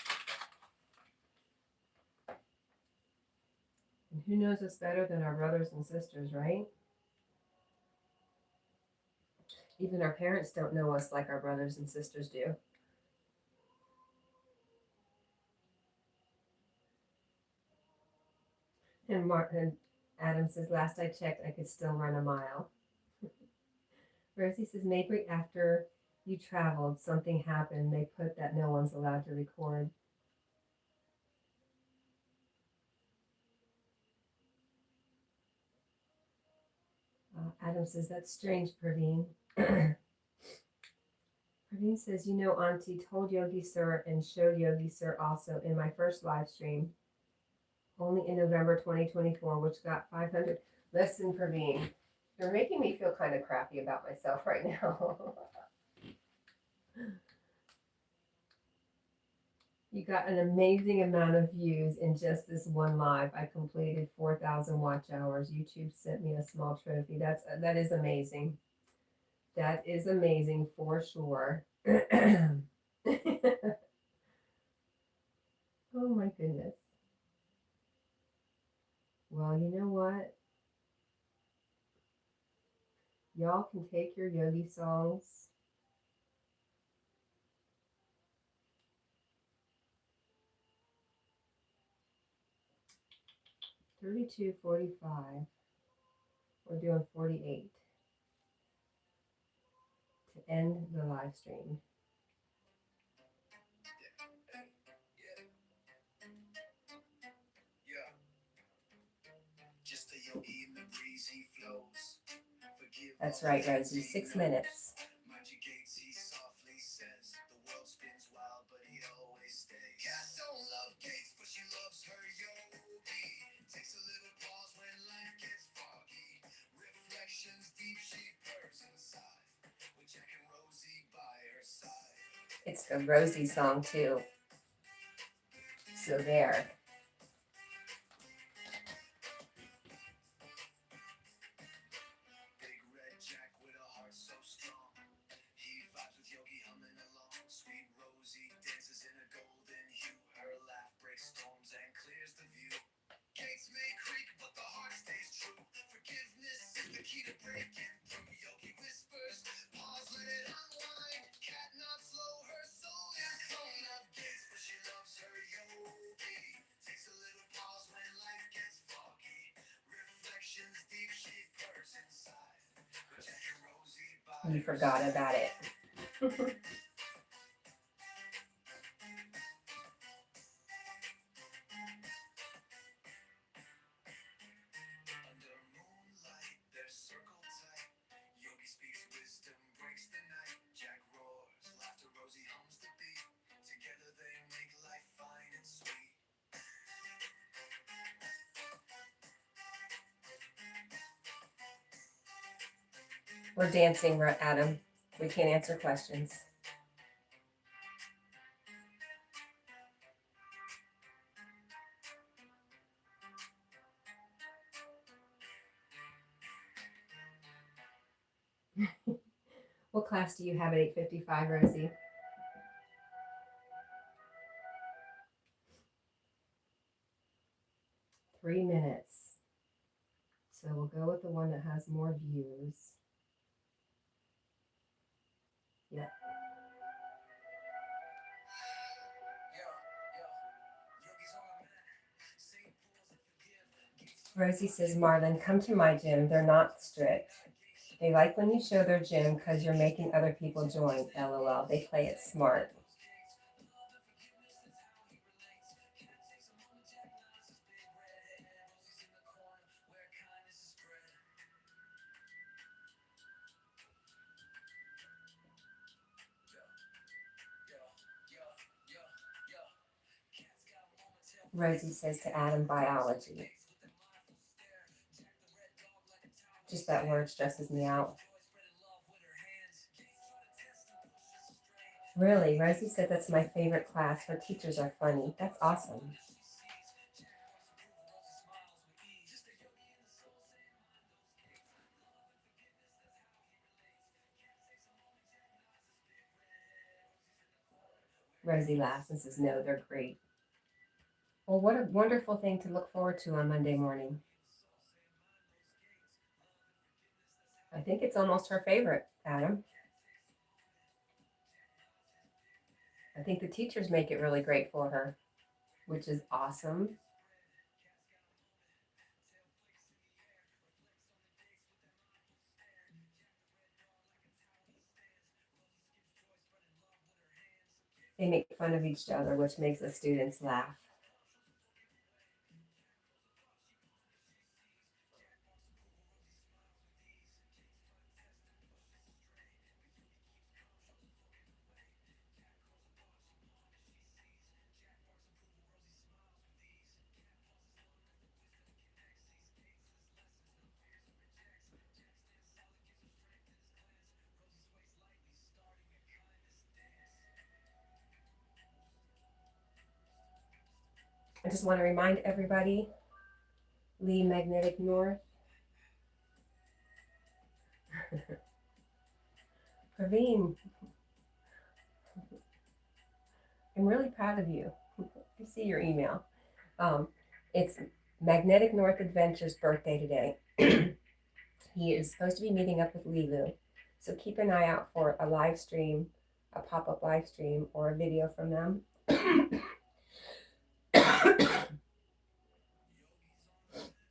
And who knows us better than our brothers and sisters, right? Even our parents don't know us like our brothers and sisters do. And Adam says, last I checked, I could still run a mile. Rosie says, maybe after you traveled, something happened. They put that no one's allowed to record. Adam says, that's strange, Praveen. Praveen says, you know, Auntie told Yogi Sir and showed Yogi Sir also in my first live stream, only in November 2024, which got 500. Listen, Praveen, you're making me feel kind of crappy about myself right now. You got an amazing amount of views in just this one live. I completed 4,000 watch hours. YouTube sent me a small trophy. That is amazing. That is amazing for sure. Oh my goodness. Well, you know what? Y'all can take your yogi songs. $32.45. We're doing 48 to end the live stream. That's right, Rosie. 6 minutes. It's the Rosie song too. So there. You forgot about it. We're dancing, Adam. We can't answer questions. What class do you have at 8:55, Rosie? Three minutes. So we'll go with the one that has more views. Yeah. Rosie says, Marlon, come to my gym. They're not strict. They like when you show their gym because you're making other people join. LOL. They play it smart. Rosie says to Adam, biology. Just that word stresses me out. Really, Rosie said that's my favorite class. Her teachers are funny. That's awesome. Rosie laughs and says, no, they're great. Well, what a wonderful thing to look forward to on Monday morning. I think it's almost her favorite, Adam. I think the teachers make it really great for her, which is awesome. They make fun of each other, which makes the students laugh. I just want to remind everybody, Lee Magnetic North. Praveen, I'm really proud of you. I see your email. It's Magnetic North Adventure's birthday today. He is supposed to be meeting up with Lilu. So keep an eye out for a live stream, a pop-up live stream, or a video from them.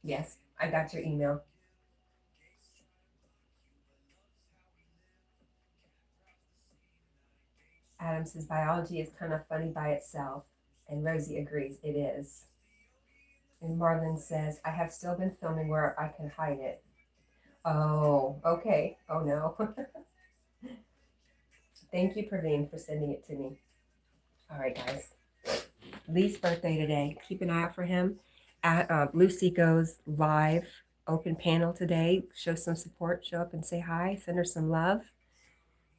Yes, I got your email. Adam says biology is kind of funny by itself, and Rosie agrees it is. And Marlon says, I have still been filming where I can hide it. Oh, okay. Oh no. Thank you, Praveen, for sending it to me. All right, guys. Lee's birthday today. Keep an eye out for him at Lucy Goes live open panel today. Show some support. Show up and say hi. Send her some love.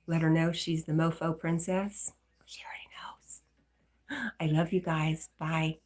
Let her know she's the mofo princess. She already knows. I love you guys. Bye.